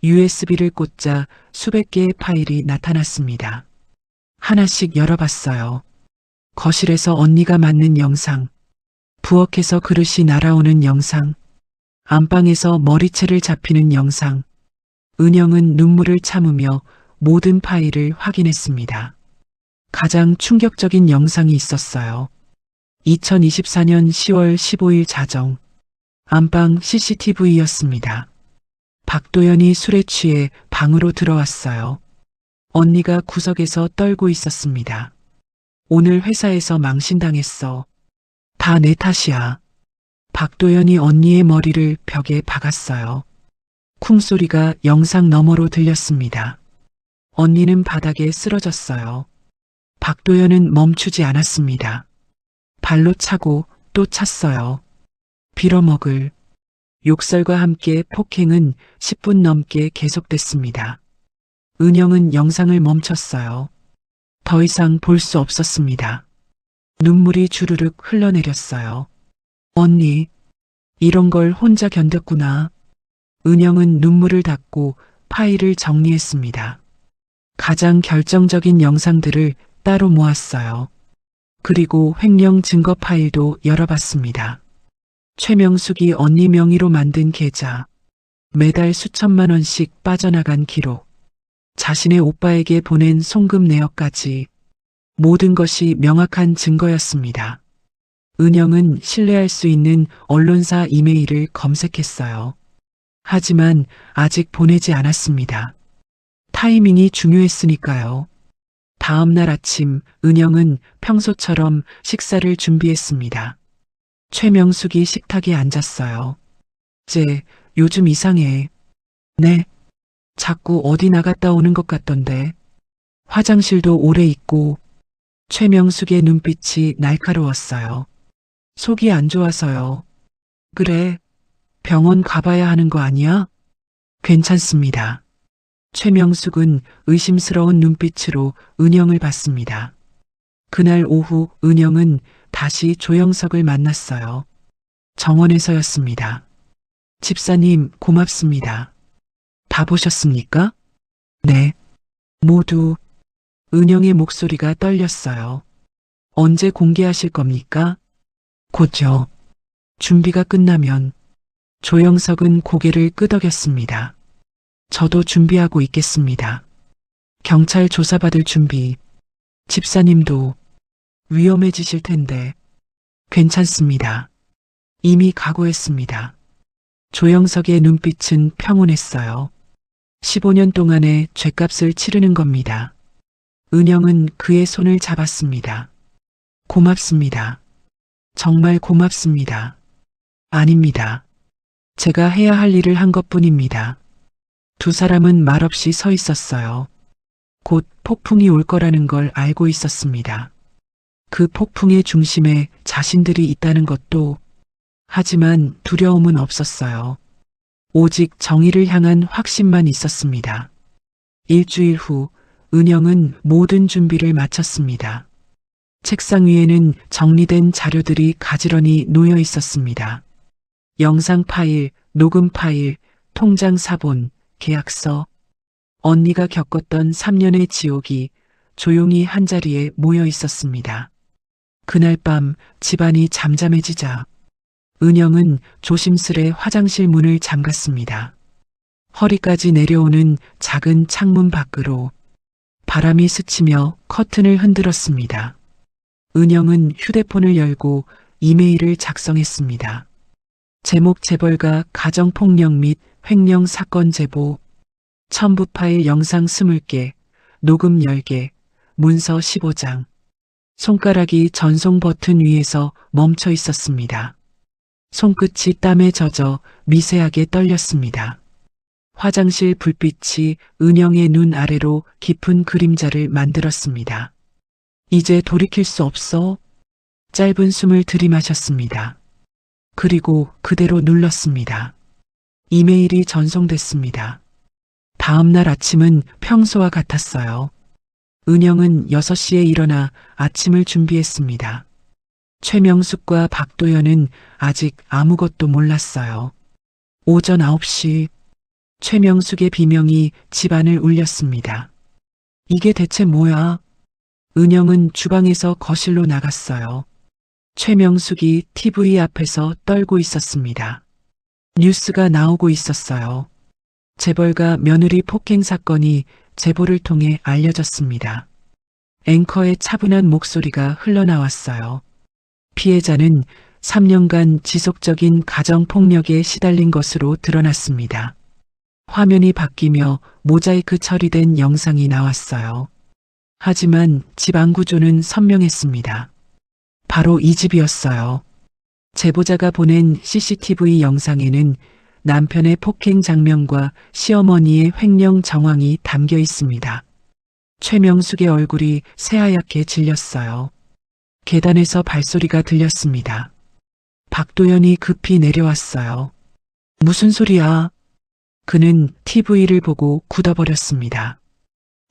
USB를 꽂자 수백 개의 파일이 나타났습니다. 하나씩 열어봤어요. 거실에서 언니가 맞는 영상, 부엌에서 그릇이 날아오는 영상, 안방에서 머리채를 잡히는 영상. 은영은 눈물을 참으며 모든 파일을 확인했습니다. 가장 충격적인 영상이 있었어요. 2024년 10월 15일 자정, 안방 CCTV였습니다. 박도연이 술에 취해 방으로 들어왔어요. 언니가 구석에서 떨고 있었습니다. 오늘 회사에서 망신당했어. 다 내 탓이야. 박도연이 언니의 머리를 벽에 박았어요. 쿵소리가 영상 너머로 들렸습니다. 언니는 바닥에 쓰러졌어요. 박도연은 멈추지 않았습니다. 발로 차고 또 찼어요. 빌어먹을. 욕설과 함께 폭행은 10분 넘게 계속됐습니다. 은영은 영상을 멈췄어요. 더 이상 볼 수 없었습니다. 눈물이 주르륵 흘러내렸어요. 언니, 이런 걸 혼자 견뎠구나. 은영은 눈물을 닦고 파일을 정리했습니다. 가장 결정적인 영상들을 따로 모았어요. 그리고 횡령 증거 파일도 열어봤습니다. 최명숙이 언니 명의로 만든 계좌, 매달 수천만 원씩 빠져나간 기록, 자신의 오빠에게 보낸 송금 내역까지 모든 것이 명확한 증거였습니다. 은영은 신뢰할 수 있는 언론사 이메일을 검색했어요. 하지만 아직 보내지 않았습니다. 타이밍이 중요했으니까요. 다음 날 아침 은영은 평소처럼 식사를 준비했습니다. 최명숙이 식탁에 앉았어요. 쟤 요즘 이상해. 네. 자꾸 어디 나갔다 오는 것 같던데. 화장실도 오래 있고. 최명숙의 눈빛이 날카로웠어요. 속이 안 좋아서요. 그래. 병원 가봐야 하는 거 아니야? 괜찮습니다. 최명숙은 의심스러운 눈빛으로 은영을 봤습니다. 그날 오후 은영은 다시 조영석을 만났어요. 정원에서였습니다. 집사님, 고맙습니다. 다 보셨습니까? 네. 모두. 은영의 목소리가 떨렸어요. 언제 공개하실 겁니까? 곧요. 준비가 끝나면. 조영석은 고개를 끄덕였습니다. 저도 준비하고 있겠습니다. 경찰 조사받을 준비. 집사님도 위험해지실 텐데. 괜찮습니다. 이미 각오했습니다. 조영석의 눈빛은 평온했어요. 15년 동안의 죗값을 치르는 겁니다. 은영은 그의 손을 잡았습니다. 고맙습니다. 정말 고맙습니다. 아닙니다. 제가 해야 할 일을 한 것뿐입니다. 두 사람은 말없이 서 있었어요. 곧 폭풍이 올 거라는 걸 알고 있었습니다. 그 폭풍의 중심에 자신들이 있다는 것도, 하지만 두려움은 없었어요. 오직 정의를 향한 확신만 있었습니다. 일주일 후 은영은 모든 준비를 마쳤습니다. 책상 위에는 정리된 자료들이 가지런히 놓여 있었습니다. 영상 파일, 녹음 파일, 통장 사본, 계약서. 언니가 겪었던 3년의 지옥이 조용히 한자리에 모여 있었습니다. 그날 밤 집안이 잠잠해지자 은영은 조심스레 화장실 문을 잠갔습니다. 허리까지 내려오는 작은 창문 밖으로 바람이 스치며 커튼을 흔들었습니다. 은영은 휴대폰을 열고 이메일을 작성했습니다. 제목 재벌가 가정폭력 및 횡령 사건 제보, 첨부 파일 영상 20개, 녹음 10개, 문서 15장. 손가락이 전송 버튼 위에서 멈춰 있었습니다. 손끝이 땀에 젖어 미세하게 떨렸습니다. 화장실 불빛이 은영의 눈 아래로 깊은 그림자를 만들었습니다. 이제 돌이킬 수 없어. 짧은 숨을 들이마셨습니다. 그리고 그대로 눌렀습니다. 이메일이 전송됐습니다. 다음 날 아침은 평소와 같았어요. 은영은 6시에 일어나 아침을 준비했습니다. 최명숙과 박도연은 아직 아무것도 몰랐어요. 오전 9시 최명숙의 비명이 집안을 울렸습니다. 이게 대체 뭐야? 은영은 주방에서 거실로 나갔어요. 최명숙이 TV 앞에서 떨고 있었습니다. 뉴스가 나오고 있었어요. 재벌가 며느리 폭행 사건이 제보를 통해 알려졌습니다. 앵커의 차분한 목소리가 흘러나왔어요. 피해자는 3년간 지속적인 가정폭력에 시달린 것으로 드러났습니다. 화면이 바뀌며 모자이크 처리된 영상이 나왔어요. 하지만 집안 구조는 선명했습니다. 바로 이 집이었어요. 제보자가 보낸 CCTV 영상에는 남편의 폭행 장면과 시어머니의 횡령 정황이 담겨 있습니다. 최명숙의 얼굴이 새하얗게 질렸어요. 계단에서 발소리가 들렸습니다. 박도연이 급히 내려왔어요. 무슨 소리야? 그는 TV를 보고 굳어버렸습니다.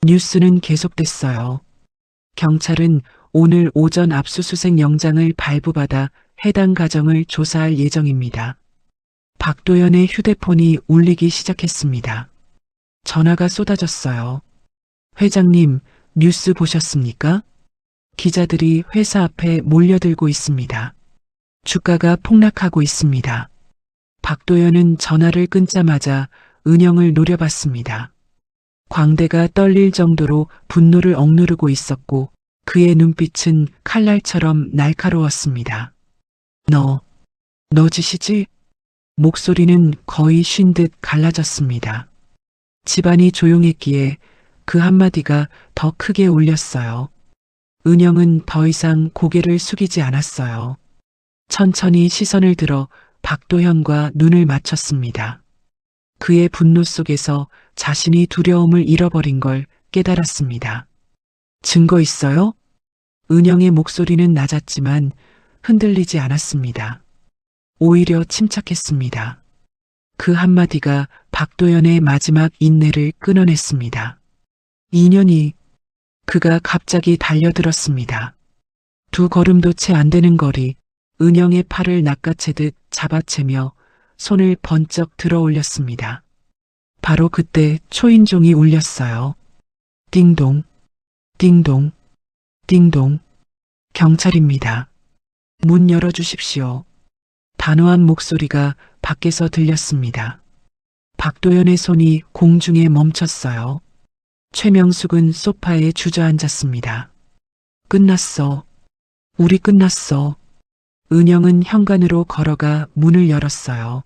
뉴스는 계속됐어요. 경찰은 오늘 오전 압수수색 영장을 발부받아 해당 가정을 조사할 예정입니다. 박도연의 휴대폰이 울리기 시작했습니다. 전화가 쏟아졌어요. 회장님, 뉴스 보셨습니까? 기자들이 회사 앞에 몰려들고 있습니다. 주가가 폭락하고 있습니다. 박도연은 전화를 끊자마자 은영을 노려봤습니다. 광대가 떨릴 정도로 분노를 억누르고 있었고 그의 눈빛은 칼날처럼 날카로웠습니다. 너 짓이지? 목소리는 거의 쉰 듯 갈라졌습니다. 집안이 조용했기에 그 한마디가 더 크게 울렸어요. 은영은 더 이상 고개를 숙이지 않았어요. 천천히 시선을 들어 박도현과 눈을 맞췄습니다. 그의 분노 속에서 자신이 두려움을 잃어버린 걸 깨달았습니다. 증거 있어요? 은영의 목소리는 낮았지만 흔들리지 않았습니다. 오히려 침착했습니다. 그 한마디가 박도연의 마지막 인내를 끊어냈습니다. 2년이 그가 갑자기 달려들었습니다. 2걸음도 채 안 되는 거리, 은영의 팔을 낚아채듯 잡아채며 손을 번쩍 들어 올렸습니다. 바로 그때 초인종이 울렸어요. 띵동, 띵동, 띵동. 경찰입니다. 문 열어주십시오. 단호한 목소리가 밖에서 들렸습니다. 박도연의 손이 공중에 멈췄어요. 최명숙은 소파에 주저앉았습니다. 끝났어. 우리 끝났어. 은영은 현관으로 걸어가 문을 열었어요.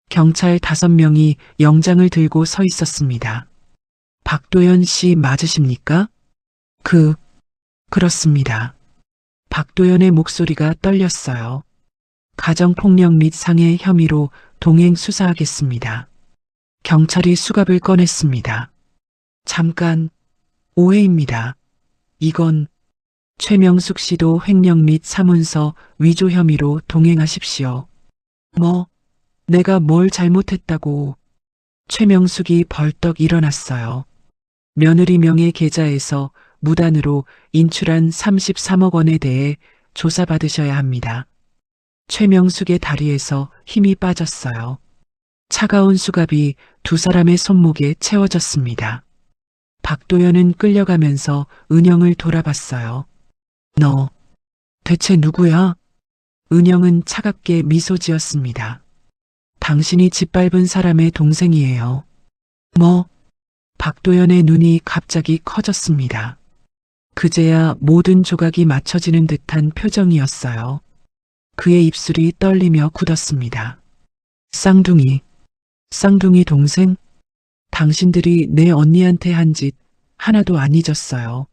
경찰 5명이 영장을 들고 서 있었습니다. 박도연 씨 맞으십니까? 그렇습니다. 박도연의 목소리가 떨렸어요. 가정폭력 및 상해 혐의로 동행 수사하겠습니다. 경찰이 수갑을 꺼냈습니다. 잠깐, 오해입니다. 이건 최명숙 씨도 횡령 및 사문서 위조 혐의로 동행하십시오. 내가 뭘 잘못했다고. 최명숙이 벌떡 일어났어요. 며느리 명의 계좌에서 무단으로 인출한 33억 원에 대해 조사받으셔야 합니다. 최명숙의 다리에서 힘이 빠졌어요. 차가운 수갑이 2사람의 손목에 채워졌습니다. 박도연은 끌려가면서 은영을 돌아봤어요. 너 대체 누구야? 은영은 차갑게 미소 지었습니다. 당신이 짓밟은 사람의 동생이에요. 박도연의 눈이 갑자기 커졌습니다. 그제야 모든 조각이 맞춰지는 듯한 표정이었어요. 그의 입술이 떨리며 굳었습니다. 쌍둥이 동생? 당신들이 내 언니한테 한 짓 하나도 안 잊었어요.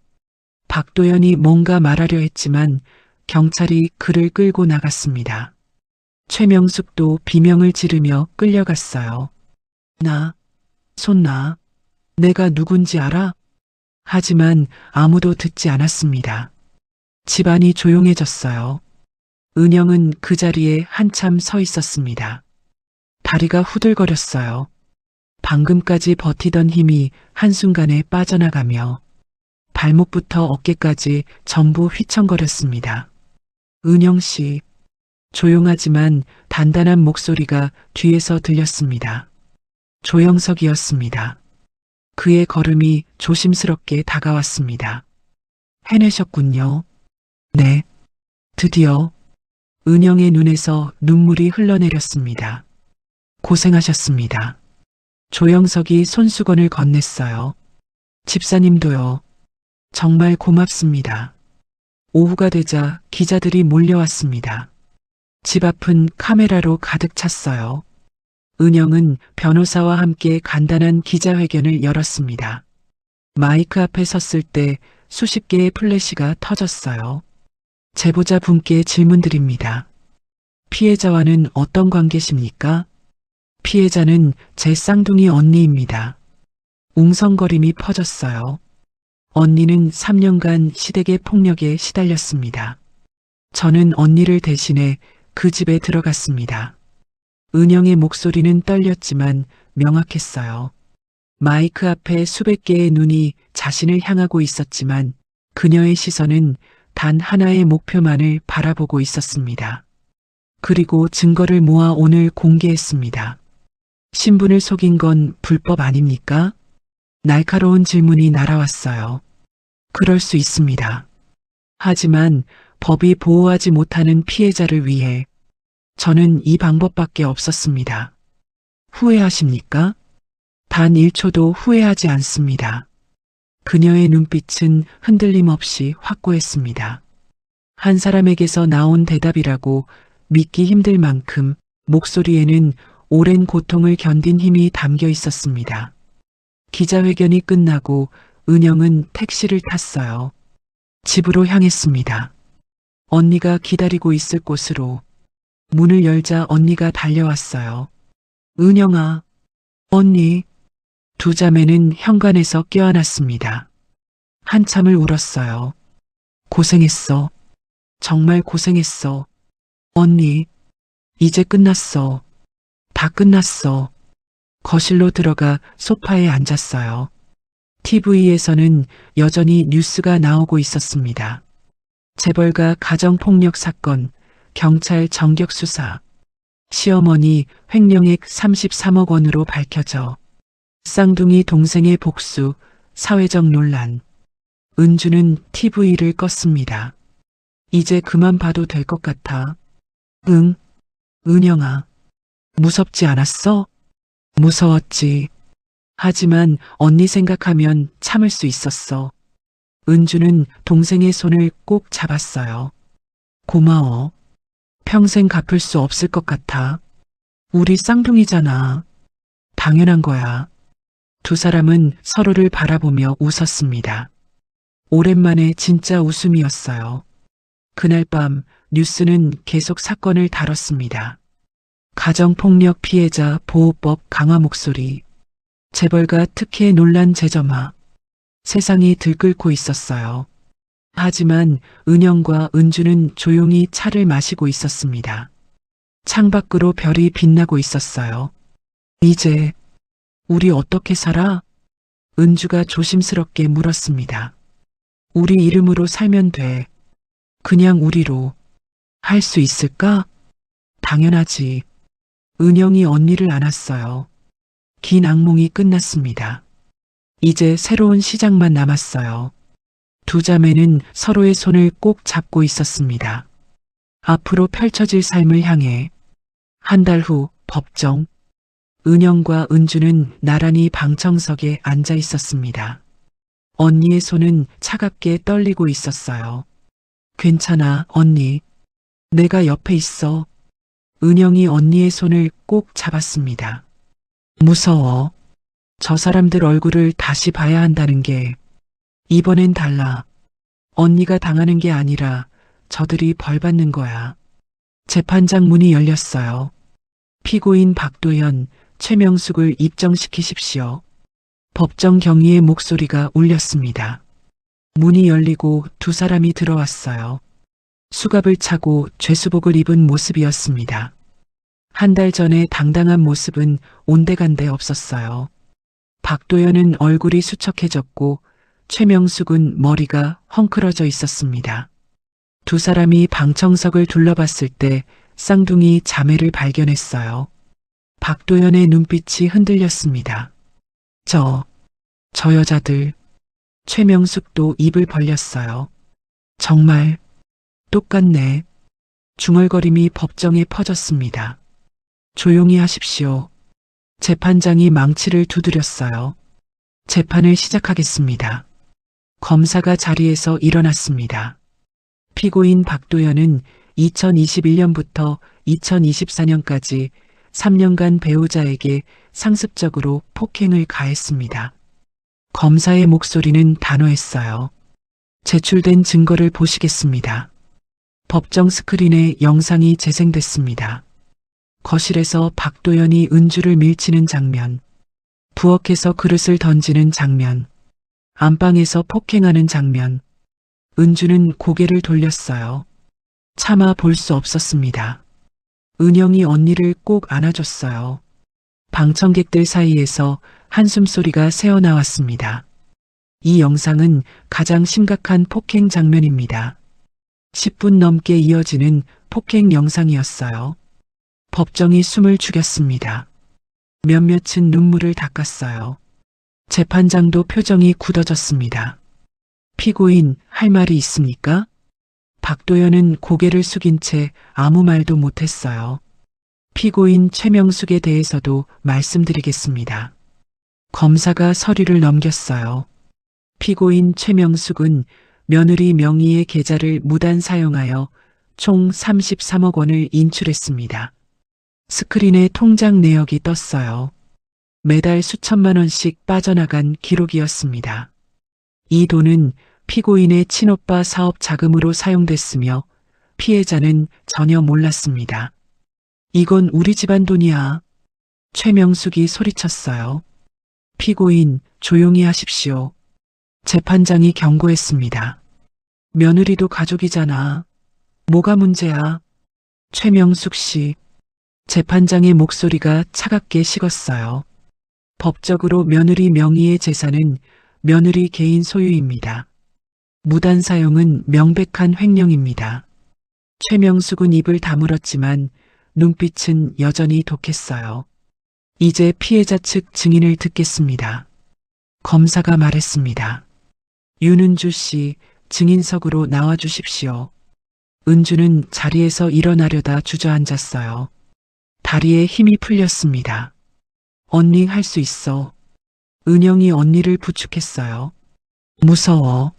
박도연이 뭔가 말하려 했지만 경찰이 그를 끌고 나갔습니다. 최명숙도 비명을 지르며 끌려갔어요. 손 놔. 내가 누군지 알아? 하지만 아무도 듣지 않았습니다. 집안이 조용해졌어요. 은영은 그 자리에 한참 서 있었습니다. 다리가 후들거렸어요. 방금까지 버티던 힘이 한순간에 빠져나가며 발목부터 어깨까지 전부 휘청거렸습니다. 은영 씨. 조용하지만 단단한 목소리가 뒤에서 들렸습니다. 조영석이었습니다. 그의 걸음이 조심스럽게 다가왔습니다. 해내셨군요. 네. 드디어. 은영의 눈에서 눈물이 흘러내렸습니다. 고생하셨습니다. 조영석이 손수건을 건넸어요. 집사님도요. 정말 고맙습니다. 오후가 되자 기자들이 몰려왔습니다. 집 앞은 카메라로 가득 찼어요. 은영은 변호사와 함께 간단한 기자회견을 열었습니다. 마이크 앞에 섰을 때 수십 개의 플래시가 터졌어요. 제보자 분께 질문드립니다. 피해자와는 어떤 관계십니까? 피해자는 제 쌍둥이 언니입니다. 웅성거림이 퍼졌어요. 언니는 3년간 시댁의 폭력에 시달렸습니다. 저는 언니를 대신해 그 집에 들어갔습니다. 은영의 목소리는 떨렸지만 명확했어요. 마이크 앞에 수백 개의 눈이 자신을 향하고 있었지만 그녀의 시선은 단 하나의 목표만을 바라보고 있었습니다. 그리고 증거를 모아 오늘 공개했습니다. 신분을 속인 건 불법 아닙니까? 날카로운 질문이 날아왔어요. 그럴 수 있습니다. 하지만 법이 보호하지 못하는 피해자를 위해 저는 이 방법밖에 없었습니다. 후회하십니까? 단 1초도 후회하지 않습니다. 그녀의 눈빛은 흔들림 없이 확고했습니다. 한 사람에게서 나온 대답이라고 믿기 힘들 만큼 목소리에는 오랜 고통을 견딘 힘이 담겨 있었습니다. 기자회견이 끝나고 은영은 택시를 탔어요. 집으로 향했습니다. 언니가 기다리고 있을 곳으로. 문을 열자 언니가 달려왔어요. 은영아, 언니. 두 자매는 현관에서 껴안았습니다. 한참을 울었어요. 고생했어. 정말 고생했어. 언니, 이제 끝났어. 다 끝났어. 거실로 들어가 소파에 앉았어요. TV에서는 여전히 뉴스가 나오고 있었습니다. 재벌가 가정폭력 사건, 경찰 전격 수사, 시어머니 횡령액 33억 원으로 밝혀져, 쌍둥이 동생의 복수, 사회적 논란. 은주는 TV를 껐습니다. 이제 그만 봐도 될 것 같아. 응, 은영아. 무섭지 않았어? 무서웠지. 하지만 언니 생각하면 참을 수 있었어. 은주는 동생의 손을 꼭 잡았어요. 고마워. 평생 갚을 수 없을 것 같아. 우리 쌍둥이잖아. 당연한 거야. 두 사람은 서로를 바라보며 웃었습니다. 오랜만에 진짜 웃음이었어요. 그날 밤 뉴스는 계속 사건을 다뤘습니다. 가정폭력 피해자 보호법 강화 목소리, 재벌가 특혜 논란 재점화. 세상이 들끓고 있었어요. 하지만 은영과 은주는 조용히 차를 마시고 있었습니다. 창밖으로 별이 빛나고 있었어요. 이제 우리 어떻게 살아? 은주가 조심스럽게 물었습니다. 우리 이름으로 살면 돼. 그냥 우리로. 할 수 있을까? 당연하지. 은영이 언니를 안았어요. 긴 악몽이 끝났습니다. 이제 새로운 시작만 남았어요. 두 자매는 서로의 손을 꼭 잡고 있었습니다. 앞으로 펼쳐질 삶을 향해. 한 달 후 법정. 은영과 은주는 나란히 방청석에 앉아 있었습니다. 언니의 손은 차갑게 떨리고 있었어요. 괜찮아, 언니. 내가 옆에 있어. 은영이 언니의 손을 꼭 잡았습니다. 무서워. 저 사람들 얼굴을 다시 봐야 한다는 게 이번엔 달라. 언니가 당하는 게 아니라 저들이 벌 받는 거야. 재판장 문이 열렸어요. 피고인 박도연, 최명숙을 입정시키십시오. 법정 경위의 목소리가 울렸습니다. 문이 열리고 두 사람이 들어왔어요. 수갑을 차고 죄수복을 입은 모습이었습니다. 한 달 전에 당당한 모습은 온데간데 없었어요. 박도연은 얼굴이 수척해졌고 최명숙은 머리가 헝클어져 있었습니다. 두 사람이 방청석을 둘러봤을 때 쌍둥이 자매를 발견했어요. 박도연의 눈빛이 흔들렸습니다. 저 여자들. 최명숙도 입을 벌렸어요. 정말 똑같네. 중얼거림이 법정에 퍼졌습니다. 조용히 하십시오. 재판장이 망치를 두드렸어요. 재판을 시작하겠습니다. 검사가 자리에서 일어났습니다. 피고인 박도연은 2021년부터 2024년까지 3년간 배우자에게 상습적으로 폭행을 가했습니다. 검사의 목소리는 단호했어요. 제출된 증거를 보시겠습니다. 법정 스크린에 영상이 재생됐습니다. 거실에서 박도연이 은주를 밀치는 장면, 부엌에서 그릇을 던지는 장면, 안방에서 폭행하는 장면. 은주는 고개를 돌렸어요. 차마 볼 수 없었습니다. 은영이 언니를 꼭 안아줬어요. 방청객들 사이에서 한숨소리가 새어나왔습니다. 이 영상은 가장 심각한 폭행 장면입니다. 10분 넘게 이어지는 폭행 영상이었어요. 법정이 숨을 죽였습니다. 몇몇은 눈물을 닦았어요. 재판장도 표정이 굳어졌습니다. 피고인, 할 말이 있습니까? 박도연은 고개를 숙인 채 아무 말도 못했어요. 피고인 최명숙에 대해서도 말씀드리겠습니다. 검사가 서류를 넘겼어요. 피고인 최명숙은 며느리 명의의 계좌를 무단 사용하여 총 33억 원을 인출했습니다. 스크린에 통장 내역이 떴어요. 매달 수천만 원씩 빠져나간 기록이었습니다. 이 돈은 피고인의 친오빠 사업 자금으로 사용됐으며 피해자는 전혀 몰랐습니다. 이건 우리 집안 돈이야. 최명숙이 소리쳤어요. 피고인, 조용히 하십시오. 재판장이 경고했습니다. 며느리도 가족이잖아. 뭐가 문제야? 최명숙 씨. 재판장의 목소리가 차갑게 식었어요. 법적으로 며느리 명의의 재산은 며느리 개인 소유입니다. 무단 사용은 명백한 횡령입니다. 최명숙은 입을 다물었지만 눈빛은 여전히 독했어요. 이제 피해자 측 증인을 듣겠습니다. 검사가 말했습니다. 윤은주 씨, 증인석으로 나와 주십시오. 은주는 자리에서 일어나려다 주저앉았어요. 다리에 힘이 풀렸습니다. 언니 할 수 있어. 은영이 언니를 부축했어요. 무서워.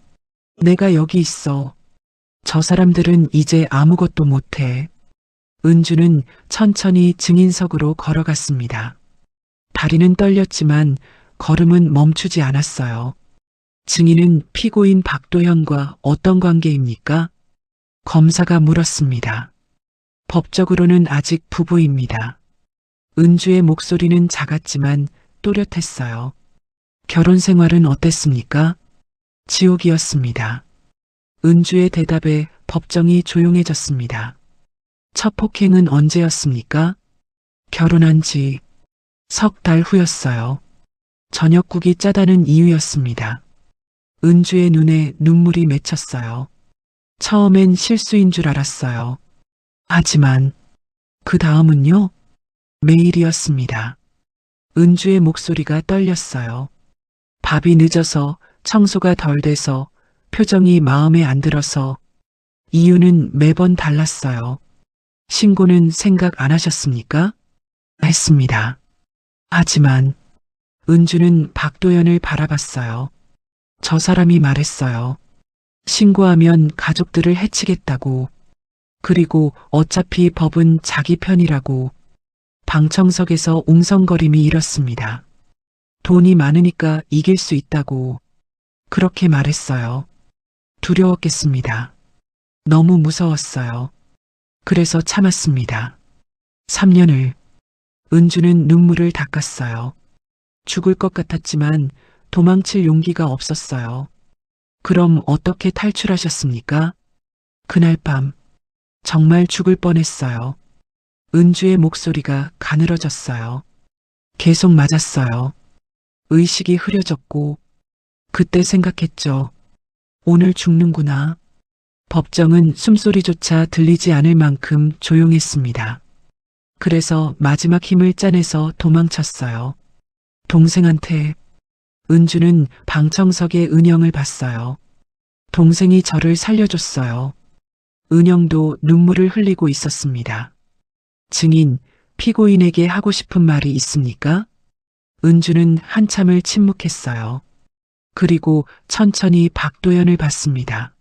내가 여기 있어. 저 사람들은 이제 아무것도 못해. 은주는 천천히 증인석으로 걸어갔습니다. 다리는 떨렸지만 걸음은 멈추지 않았어요. 증인은 피고인 박도현과 어떤 관계입니까? 검사가 물었습니다. 법적으로는 아직 부부입니다. 은주의 목소리는 작았지만 또렷했어요. 결혼 생활은 어땠습니까? 지옥이었습니다. 은주의 대답에 법정이 조용해졌습니다. 첫 폭행은 언제였습니까? 결혼한 지 석 달 후였어요. 저녁국이 짜다는 이유였습니다. 은주의 눈에 눈물이 맺혔어요. 처음엔 실수인 줄 알았어요. 하지만 그 다음은요? 매일이었습니다. 은주의 목소리가 떨렸어요. 밥이 늦어서, 청소가 덜 돼서, 표정이 마음에 안 들어서. 이유는 매번 달랐어요. 신고는 생각 안 하셨습니까? 했습니다. 하지만 은주는 박도연을 바라봤어요. 저 사람이 말했어요. 신고하면 가족들을 해치겠다고. 그리고 어차피 법은 자기 편이라고. 방청석에서 웅성거림이 일었습니다. 돈이 많으니까 이길 수 있다고. 그렇게 말했어요. 두려웠겠습니다. 너무 무서웠어요. 그래서 참았습니다. 3년을. 은주는 눈물을 닦았어요. 죽을 것 같았지만 도망칠 용기가 없었어요. 그럼 어떻게 탈출하셨습니까? 그날 밤 정말 죽을 뻔했어요. 은주의 목소리가 가늘어졌어요. 계속 맞았어요. 의식이 흐려졌고 그때 생각했죠. 오늘 죽는구나. 법정은 숨소리조차 들리지 않을 만큼 조용했습니다. 그래서 마지막 힘을 짜내서 도망쳤어요. 동생한테. 은주는 방청석에 은영을 봤어요. 동생이 저를 살려줬어요. 은영도 눈물을 흘리고 있었습니다. 증인, 피고인에게 하고 싶은 말이 있습니까? 은주는 한참을 침묵했어요. 그리고 천천히 박도연을 봤습니다.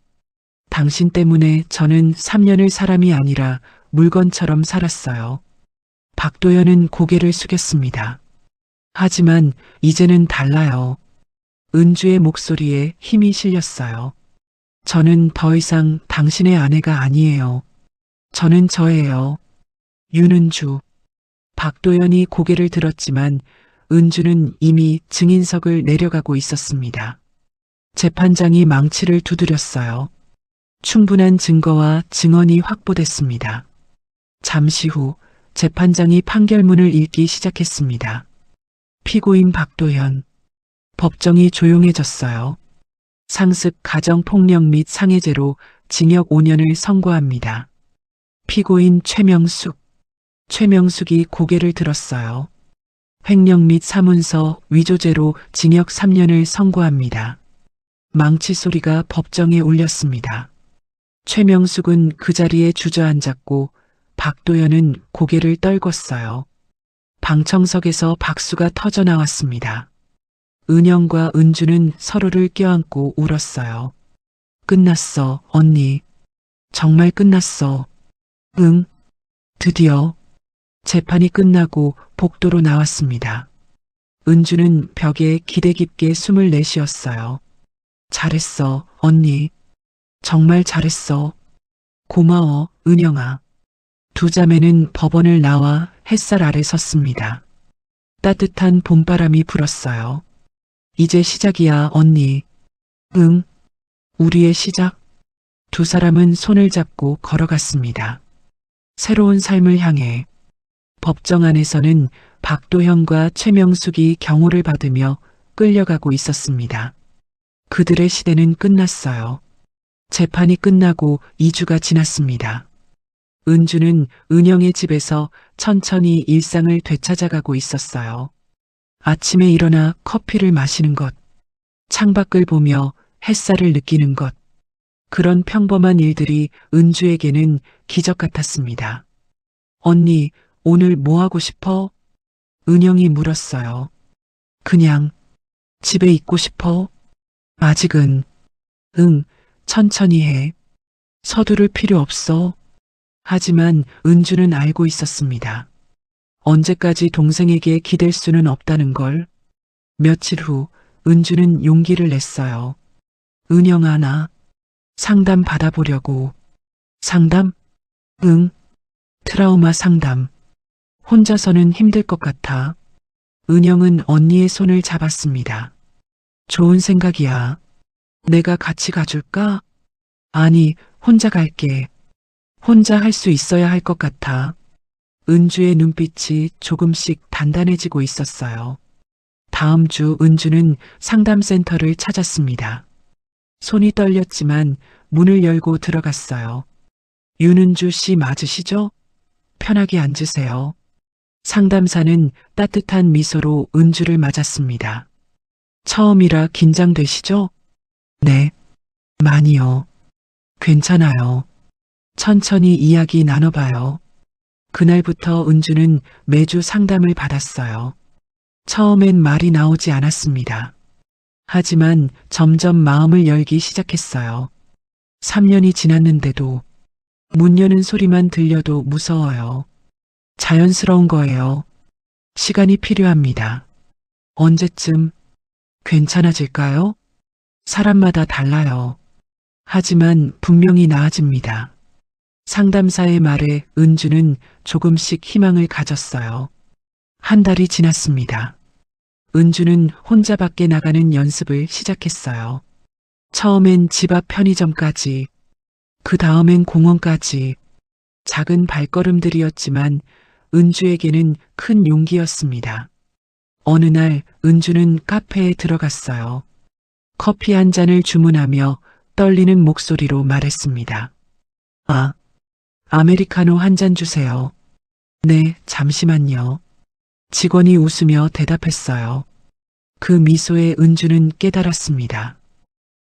당신 때문에 저는 3년을 사람이 아니라 물건처럼 살았어요. 박도연은 고개를 숙였습니다. 하지만 이제는 달라요. 은주의 목소리에 힘이 실렸어요. 저는 더 이상 당신의 아내가 아니에요. 저는 저예요. 윤은주. 박도연이 고개를 들었지만 은주는 이미 증인석을 내려가고 있었습니다. 재판장이 망치를 두드렸어요. 충분한 증거와 증언이 확보됐습니다. 잠시 후 재판장이 판결문을 읽기 시작했습니다. 피고인 박도연. 법정이 조용해졌어요. 상습 가정폭력 및 상해죄로 징역 5년을 선고합니다. 피고인 최명숙. 최명숙이 고개를 들었어요. 횡령 및 사문서 위조죄로 징역 3년을 선고합니다. 망치 소리가 법정에 울렸습니다. 최명숙은 그 자리에 주저앉았고 박도연은 고개를 떨궜어요. 방청석에서 박수가 터져 나왔습니다. 은영과 은주는 서로를 껴안고 울었어요. 끝났어, 언니. 정말 끝났어. 응. 드디어. 재판이 끝나고 복도로 나왔습니다. 은주는 벽에 기대 깊게 숨을 내쉬었어요. 잘했어, 언니. 정말 잘했어. 고마워, 은영아. 두 자매는 법원을 나와 햇살 아래 섰습니다. 따뜻한 봄바람이 불었어요. 이제 시작이야, 언니. 응. 우리의 시작. 두 사람은 손을 잡고 걸어갔습니다. 새로운 삶을 향해. 법정 안에서는 박도현과 최명숙이 경호를 받으며 끌려가고 있었습니다. 그들의 시대는 끝났어요. 재판이 끝나고 2주가 지났습니다. 은주는 은영의 집에서 천천히 일상을 되찾아가고 있었어요. 아침에 일어나 커피를 마시는 것, 창밖을 보며 햇살을 느끼는 것, 그런 평범한 일들이 은주에게는 기적 같았습니다. 언니, 오늘 뭐 하고 싶어? 은영이 물었어요. 그냥 집에 있고 싶어? 아직은. 응, 천천히 해. 서두를 필요 없어. 하지만 은주는 알고 있었습니다. 언제까지 동생에게 기댈 수는 없다는 걸. 며칠 후 은주는 용기를 냈어요. 은영아, 나 상담 받아보려고. 상담? 응. 트라우마 상담. 혼자서는 힘들 것 같아. 은영은 언니의 손을 잡았습니다. 좋은 생각이야. 내가 같이 가줄까? 아니, 혼자 갈게. 혼자 할 수 있어야 할 것 같아. 은주의 눈빛이 조금씩 단단해지고 있었어요. 다음 주 은주는 상담센터를 찾았습니다. 손이 떨렸지만 문을 열고 들어갔어요. 윤은주 씨 맞으시죠? 편하게 앉으세요. 상담사는 따뜻한 미소로 은주를 맞았습니다. 처음이라 긴장되시죠? 네, 많이요. 괜찮아요. 천천히 이야기 나눠봐요. 그날부터 은주는 매주 상담을 받았어요. 처음엔 말이 나오지 않았습니다. 하지만 점점 마음을 열기 시작했어요. 3년이 지났는데도 문 여는 소리만 들려도 무서워요. 자연스러운 거예요. 시간이 필요합니다. 언제쯤 괜찮아질까요? 사람마다 달라요. 하지만 분명히 나아집니다. 상담사의 말에 은주는 조금씩 희망을 가졌어요. 한 달이 지났습니다. 은주는 혼자 밖에 나가는 연습을 시작했어요. 처음엔 집 앞 편의점까지, 그 다음엔 공원까지. 작은 발걸음들이었지만 은주에게는 큰 용기였습니다. 어느 날 은주는 카페에 들어갔어요. 커피 한 잔을 주문하며 떨리는 목소리로 말했습니다. 아, 아메리카노 한 잔 주세요. 네, 잠시만요. 직원이 웃으며 대답했어요. 그 미소에 은주는 깨달았습니다.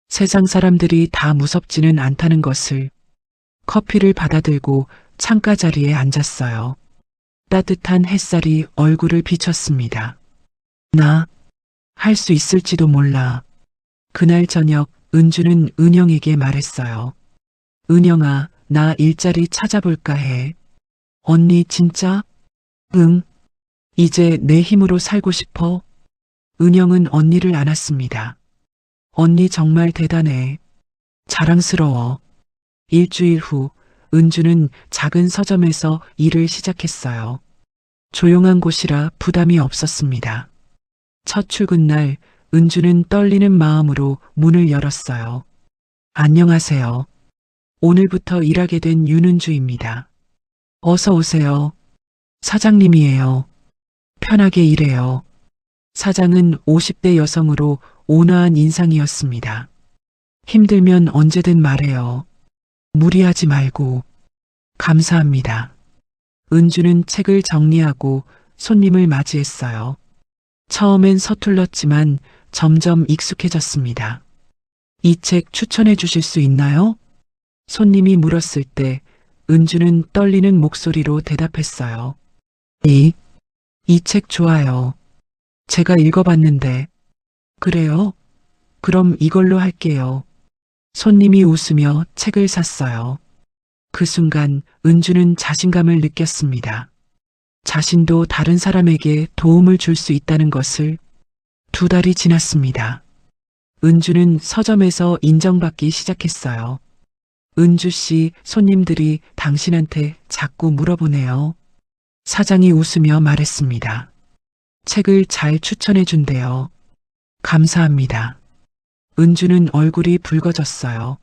세상 사람들이 다 무섭지는 않다는 것을. 커피를 받아들고 창가 자리에 앉았어요. 따뜻한 햇살이 얼굴을 비쳤습니다. 나 할 수 있을지도 몰라. 그날 저녁 은주는 은영에게 말했어요. 은영아, 나 일자리 찾아볼까 해. 언니 진짜? 응. 이제 내 힘으로 살고 싶어. 은영은 언니를 안았습니다. 언니 정말 대단해. 자랑스러워. 일주일 후 은주는 작은 서점에서 일을 시작했어요. 조용한 곳이라 부담이 없었습니다. 첫 출근 날 은주는 떨리는 마음으로 문을 열었어요. 안녕하세요. 오늘부터 일하게 된 윤은주입니다. 어서 오세요. 사장님이에요. 편하게 일해요. 사장은 50대 여성으로 온화한 인상이었습니다. 힘들면 언제든 말해요. 무리하지 말고. 감사합니다. 은주는 책을 정리하고 손님을 맞이했어요. 처음엔 서툴렀지만 점점 익숙해졌습니다. 이 책 추천해 주실 수 있나요? 손님이 물었을 때 은주는 떨리는 목소리로 대답했어요. 이 책 좋아요. 제가 읽어봤는데. 그래요? 그럼 이걸로 할게요. 손님이 웃으며 책을 샀어요. 그 순간 은주는 자신감을 느꼈습니다. 자신도 다른 사람에게 도움을 줄 수 있다는 것을. 2달이 지났습니다. 은주는 서점에서 인정받기 시작했어요. 은주 씨, 손님들이 당신한테 자꾸 물어보네요. 사장이 웃으며 말했습니다. 책을 잘 추천해 준대요. 감사합니다. 은주는 얼굴이 붉어졌어요.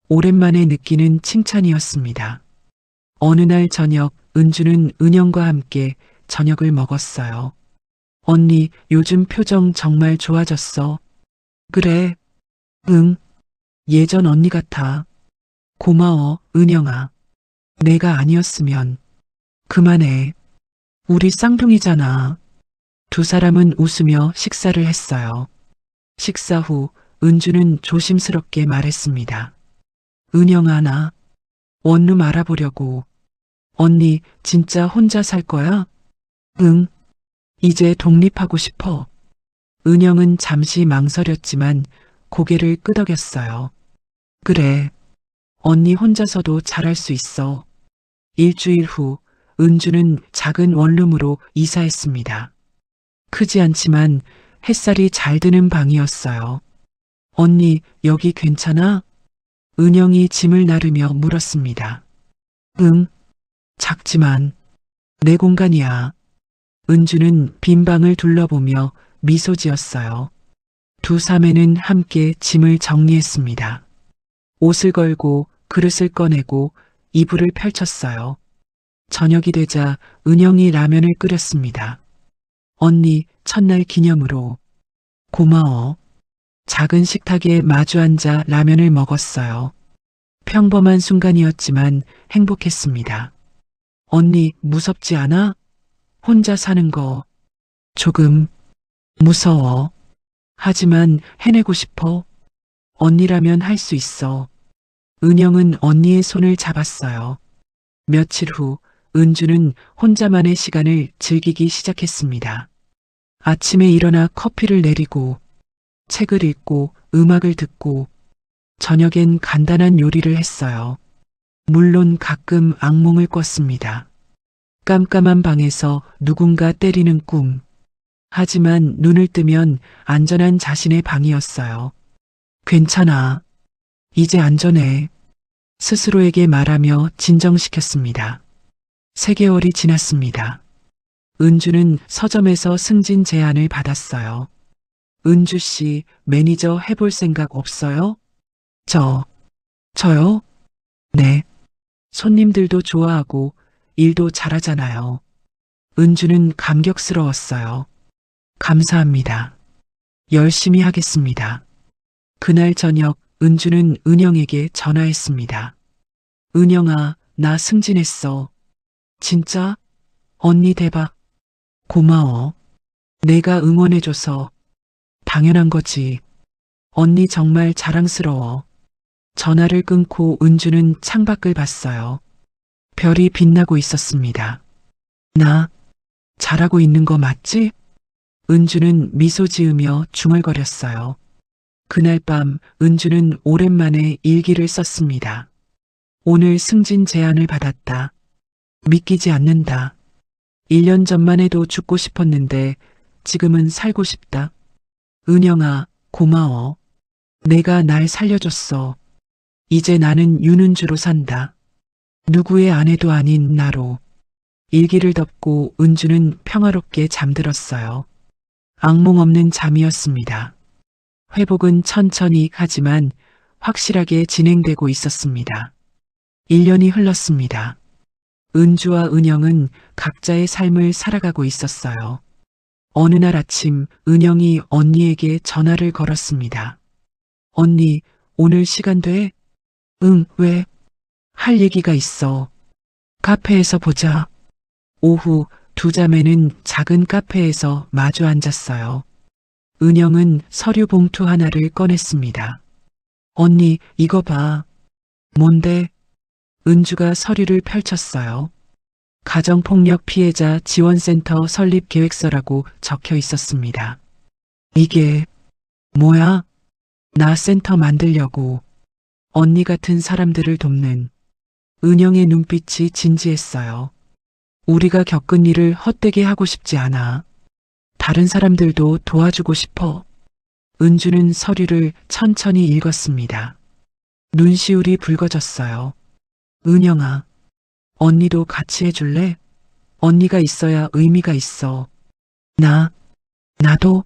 오랜만에 느끼는 칭찬이었습니다. 어느 날 저녁 은주는 은영과 함께 저녁을 먹었어요. 언니, 요즘 표정 정말 좋아졌어. 그래. 응. 예전 언니 같아. 고마워, 은영아. 내가 아니었으면. 그만해. 우리 쌍둥이잖아. 두 사람은 웃으며 식사를 했어요. 식사 후 은주는 조심스럽게 말했습니다. 은영아, 나 원룸 알아보려고. 언니 진짜 혼자 살 거야? 응. 이제 독립하고 싶어. 은영은 잠시 망설였지만 고개를 끄덕였어요. 그래. 언니 혼자서도 잘할 수 있어. 일주일 후 은주는 작은 원룸으로 이사했습니다. 크지 않지만 햇살이 잘 드는 방이었어요. 언니, 여기 괜찮아? 은영이 짐을 나르며 물었습니다. 응. 작지만 내 공간이야. 은주는 빈 방을 둘러보며 미소 지었어요. 두 사매는 함께 짐을 정리했습니다. 옷을 걸고 그릇을 꺼내고 이불을 펼쳤어요. 저녁이 되자 은영이 라면을 끓였습니다. 언니, 첫날 기념으로. 고마워. 작은 식탁에 마주 앉아 라면을 먹었어요. 평범한 순간이었지만 행복했습니다. 언니, 무섭지 않아? 혼자 사는 거. 조금 무서워. 하지만 해내고 싶어. 언니라면 할 수 있어. 은영은 언니의 손을 잡았어요. 며칠 후 은주는 혼자만의 시간을 즐기기 시작했습니다. 아침에 일어나 커피를 내리고 책을 읽고 음악을 듣고 저녁엔 간단한 요리를 했어요. 물론 가끔 악몽을 꿨습니다. 깜깜한 방에서 누군가 때리는 꿈. 하지만 눈을 뜨면 안전한 자신의 방이었어요. 괜찮아. 이제 안전해. 스스로에게 말하며 진정시켰습니다. 3개월이 지났습니다. 은주는 서점에서 승진 제안을 받았어요. 은주 씨, 매니저 해볼 생각 없어요? 저요? 네. 손님들도 좋아하고 일도 잘하잖아요. 은주는 감격스러웠어요. 감사합니다. 열심히 하겠습니다. 그날 저녁 은주는 은영에게 전화했습니다. 은영아, 나 승진했어. 진짜? 언니 대박. 고마워. 내가 응원해줘서. 당연한 거지. 언니 정말 자랑스러워. 전화를 끊고 은주는 창밖을 봤어요. 별이 빛나고 있었습니다. 나 잘하고 있는 거 맞지? 은주는 미소 지으며 중얼거렸어요. 그날 밤 은주는 오랜만에 일기를 썼습니다. 오늘 승진 제안을 받았다. 믿기지 않는다. 1년 전만 해도 죽고 싶었는데 지금은 살고 싶다. 은영아, 고마워. 내가 날 살려줬어. 이제 나는 윤은주로 산다. 누구의 아내도 아닌 나로. 일기를 덮고 은주는 평화롭게 잠들었어요. 악몽 없는 잠이었습니다. 회복은 천천히 하지만 확실하게 진행되고 있었습니다. 1년이 흘렀습니다. 은주와 은영은 각자의 삶을 살아가고 있었어요. 어느 날 아침 은영이 언니에게 전화를 걸었습니다. 언니, 오늘 시간 돼? 응, 왜? 할 얘기가 있어. 카페에서 보자. 오후 두 자매는 작은 카페에서 마주 앉았어요. 은영은 서류 봉투 하나를 꺼냈습니다. 언니, 이거 봐. 뭔데? 은주가 서류를 펼쳤어요. 가정폭력 피해자 지원센터 설립 계획서라고 적혀 있었습니다. 이게 뭐야? 나 센터 만들려고. 언니 같은 사람들을 돕는. 은영의 눈빛이 진지했어요. 우리가 겪은 일을 헛되게 하고 싶지 않아. 다른 사람들도 도와주고 싶어. 은주는 서류를 천천히 읽었습니다. 눈시울이 붉어졌어요. 은영아, 언니도 같이 해줄래? 언니가 있어야 의미가 있어. 나도?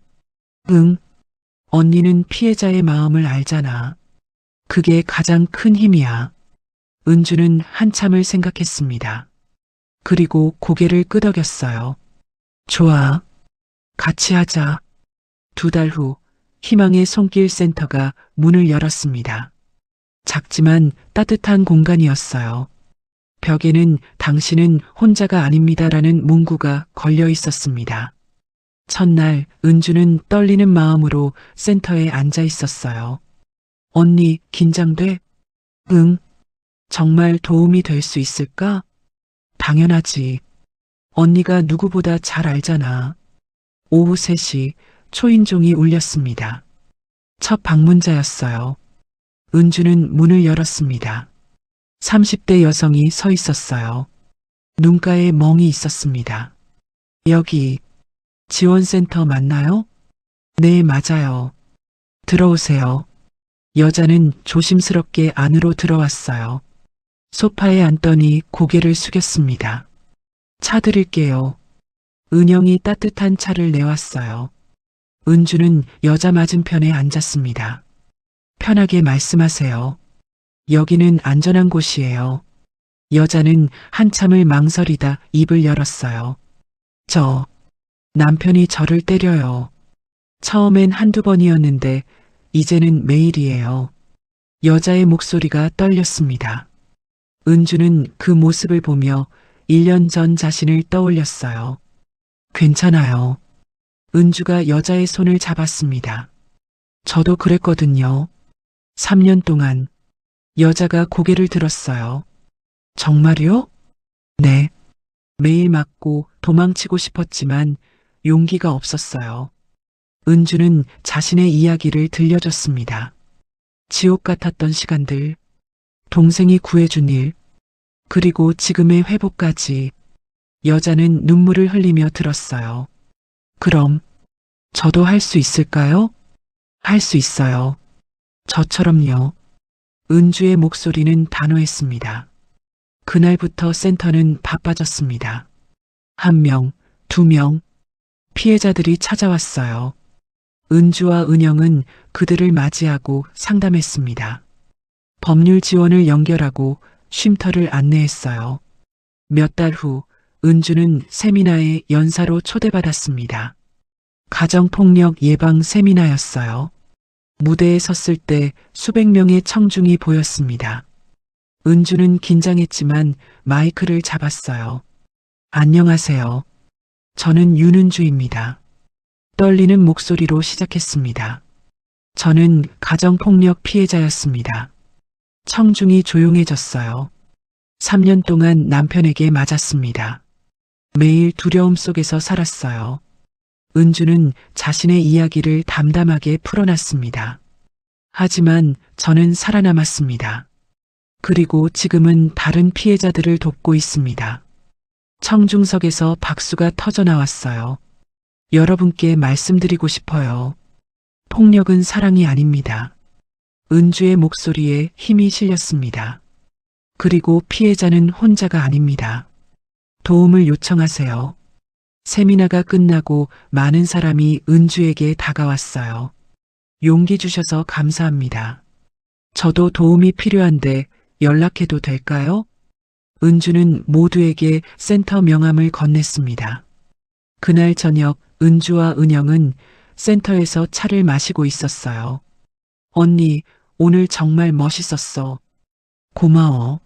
응. 언니는 피해자의 마음을 알잖아. 그게 가장 큰 힘이야. 은주는 한참을 생각했습니다. 그리고 고개를 끄덕였어요. 좋아. 같이 하자. 2달 후 희망의 손길 센터가 문을 열었습니다. 작지만 따뜻한 공간이었어요. 벽에는 당신은 혼자가 아닙니다라는 문구가 걸려 있었습니다. 첫날 은주는 떨리는 마음으로 센터에 앉아 있었어요. 언니, 긴장돼? 응. 정말 도움이 될 수 있을까? 당연하지. 언니가 누구보다 잘 알잖아. 오후 3시 초인종이 울렸습니다. 첫 방문자였어요. 은주는 문을 열었습니다. 30대 여성이 서 있었어요. 눈가에 멍이 있었습니다. 여기 지원센터 맞나요? 네, 맞아요. 들어오세요. 여자는 조심스럽게 안으로 들어왔어요. 소파에 앉더니 고개를 숙였습니다. 차 드릴게요. 은영이 따뜻한 차를 내왔어요. 은주는 여자 맞은편에 앉았습니다. 편하게 말씀하세요. 여기는 안전한 곳이에요. 여자는 한참을 망설이다 입을 열었어요. 남편이 저를 때려요. 처음엔 1~2번이었는데 이제는 매일이에요. 여자의 목소리가 떨렸습니다. 은주는 그 모습을 보며 1년 전 자신을 떠올렸어요. 괜찮아요. 은주가 여자의 손을 잡았습니다. 저도 그랬거든요. 3년 동안. 여자가 고개를 들었어요. 정말요? 네. 매일 맞고 도망치고 싶었지만 용기가 없었어요. 은주는 자신의 이야기를 들려줬습니다. 지옥 같았던 시간들, 동생이 구해준 일, 그리고 지금의 회복까지. 여자는 눈물을 흘리며 들었어요. 그럼 저도 할 수 있을까요? 할 수 있어요. 저처럼요. 은주의 목소리는 단호했습니다. 그날부터 센터는 바빠졌습니다. 1명, 2명, 피해자들이 찾아왔어요. 은주와 은영은 그들을 맞이하고 상담했습니다. 법률 지원을 연결하고 쉼터를 안내했어요. 몇 달 후 은주는 세미나에 연사로 초대받았습니다. 가정폭력 예방 세미나였어요. 무대에 섰을 때 수백 명의 청중이 보였습니다. 은주는 긴장했지만 마이크를 잡았어요. 안녕하세요. 저는 윤은주입니다. 떨리는 목소리로 시작했습니다. 저는 가정폭력 피해자였습니다. 청중이 조용해졌어요. 3년 동안 남편에게 맞았습니다. 매일 두려움 속에서 살았어요. 은주는 자신의 이야기를 담담하게 풀어놨습니다. 하지만 저는 살아남았습니다. 그리고 지금은 다른 피해자들을 돕고 있습니다. 청중석에서 박수가 터져 나왔어요. 여러분께 말씀드리고 싶어요. 폭력은 사랑이 아닙니다. 은주의 목소리에 힘이 실렸습니다. 그리고 피해자는 혼자가 아닙니다. 도움을 요청하세요. 세미나가 끝나고 많은 사람이 은주에게 다가왔어요. 용기 주셔서 감사합니다. 저도 도움이 필요한데 연락해도 될까요? 은주는 모두에게 센터 명함을 건넸습니다. 그날 저녁 은주와 은영은 센터에서 차를 마시고 있었어요. 언니, 오늘 정말 멋있었어. 고마워.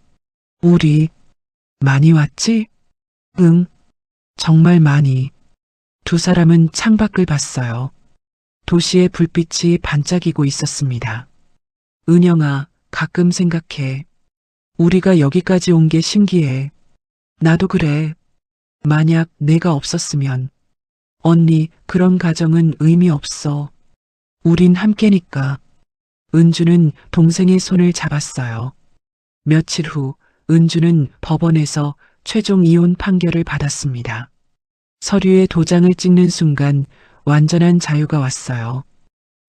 우리 많이 왔지? 응, 정말 많이. 두 사람은 창밖을 봤어요. 도시의 불빛이 반짝이고 있었습니다. 은영아, 가끔 생각해. 우리가 여기까지 온 게 신기해. 나도 그래. 만약 내가 없었으면. 언니, 그런 가정은 의미 없어. 우린 함께니까. 은주는 동생의 손을 잡았어요. 며칠 후 은주는 법원에서 최종 이혼 판결을 받았습니다. 서류에 도장을 찍는 순간 완전한 자유가 왔어요.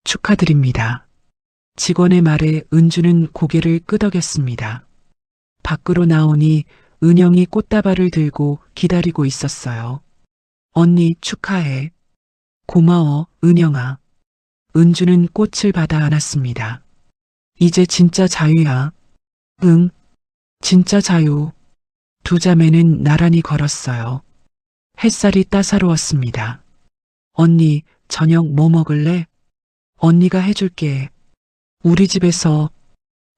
축하드립니다. 직원의 말에 은주는 고개를 끄덕였습니다. 밖으로 나오니 은영이 꽃다발을 들고 기다리고 있었어요. 언니 축하해. 고마워, 은영아. 은주는 꽃을 받아 안았습니다. 이제 진짜 자유야. 응, 진짜 자유. 두 자매는 나란히 걸었어요. 햇살이 따사로웠습니다. 언니, 저녁 뭐 먹을래? 언니가 해줄게. 우리 집에서.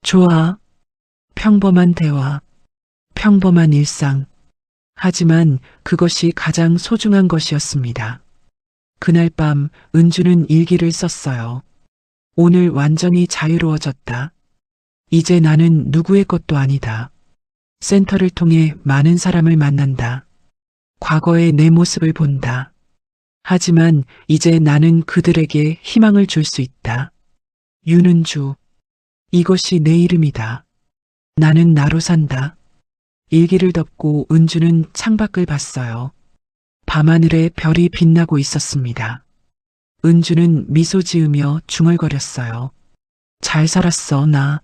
좋아. 평범한 대화, 평범한 일상. 하지만 그것이 가장 소중한 것이었습니다. 그날 밤 은주는 일기를 썼어요. 오늘 완전히 자유로워졌다. 이제 나는 누구의 것도 아니다. 센터를 통해 많은 사람을 만난다. 과거의 내 모습을 본다. 하지만 이제 나는 그들에게 희망을 줄 수 있다. 윤은주. 이것이 내 이름이다. 나는 나로 산다. 일기를 덮고 은주는 창밖을 봤어요. 밤하늘에 별이 빛나고 있었습니다. 은주는 미소 지으며 중얼거렸어요. 잘 살았어, 나.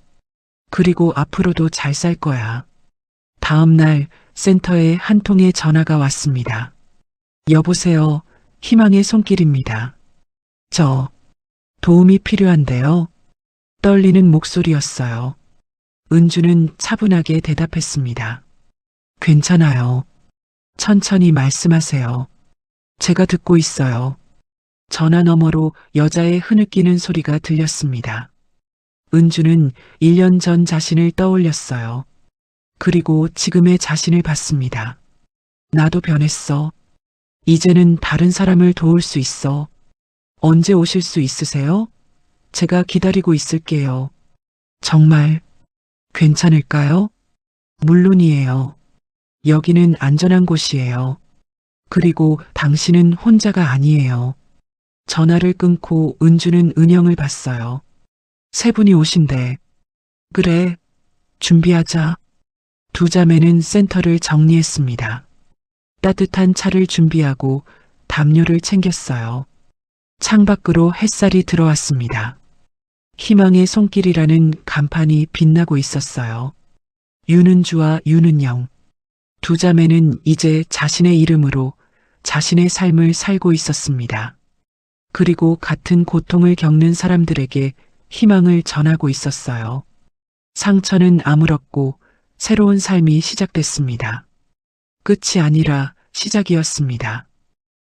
그리고 앞으로도 잘 살 거야. 다음 날 센터에 한 통의 전화가 왔습니다. 여보세요. 희망의 손길입니다. 저 도움이 필요한데요. 떨리는 목소리였어요. 은주는 차분하게 대답했습니다. 괜찮아요. 천천히 말씀하세요. 제가 듣고 있어요. 전화 너머로 여자의 흐느끼는 소리가 들렸습니다. 은주는 1년 전 자신을 떠올렸어요. 그리고 지금의 자신을 봤습니다. 나도 변했어. 이제는 다른 사람을 도울 수 있어. 언제 오실 수 있으세요? 제가 기다리고 있을게요. 정말 괜찮을까요? 물론이에요. 여기는 안전한 곳이에요. 그리고 당신은 혼자가 아니에요. 전화를 끊고 은주는 은영을 봤어요. 세 분이 오신대. 그래, 준비하자. 두 자매는 센터를 정리했습니다. 따뜻한 차를 준비하고 담요를 챙겼어요. 창밖으로 햇살이 들어왔습니다. 희망의 손길이라는 간판이 빛나고 있었어요. 윤은주와 윤은영. 두 자매는 이제 자신의 이름으로 자신의 삶을 살고 있었습니다. 그리고 같은 고통을 겪는 사람들에게 희망을 전하고 있었어요. 상처는 아물었고 새로운 삶이 시작됐습니다. 끝이 아니라 시작이었습니다.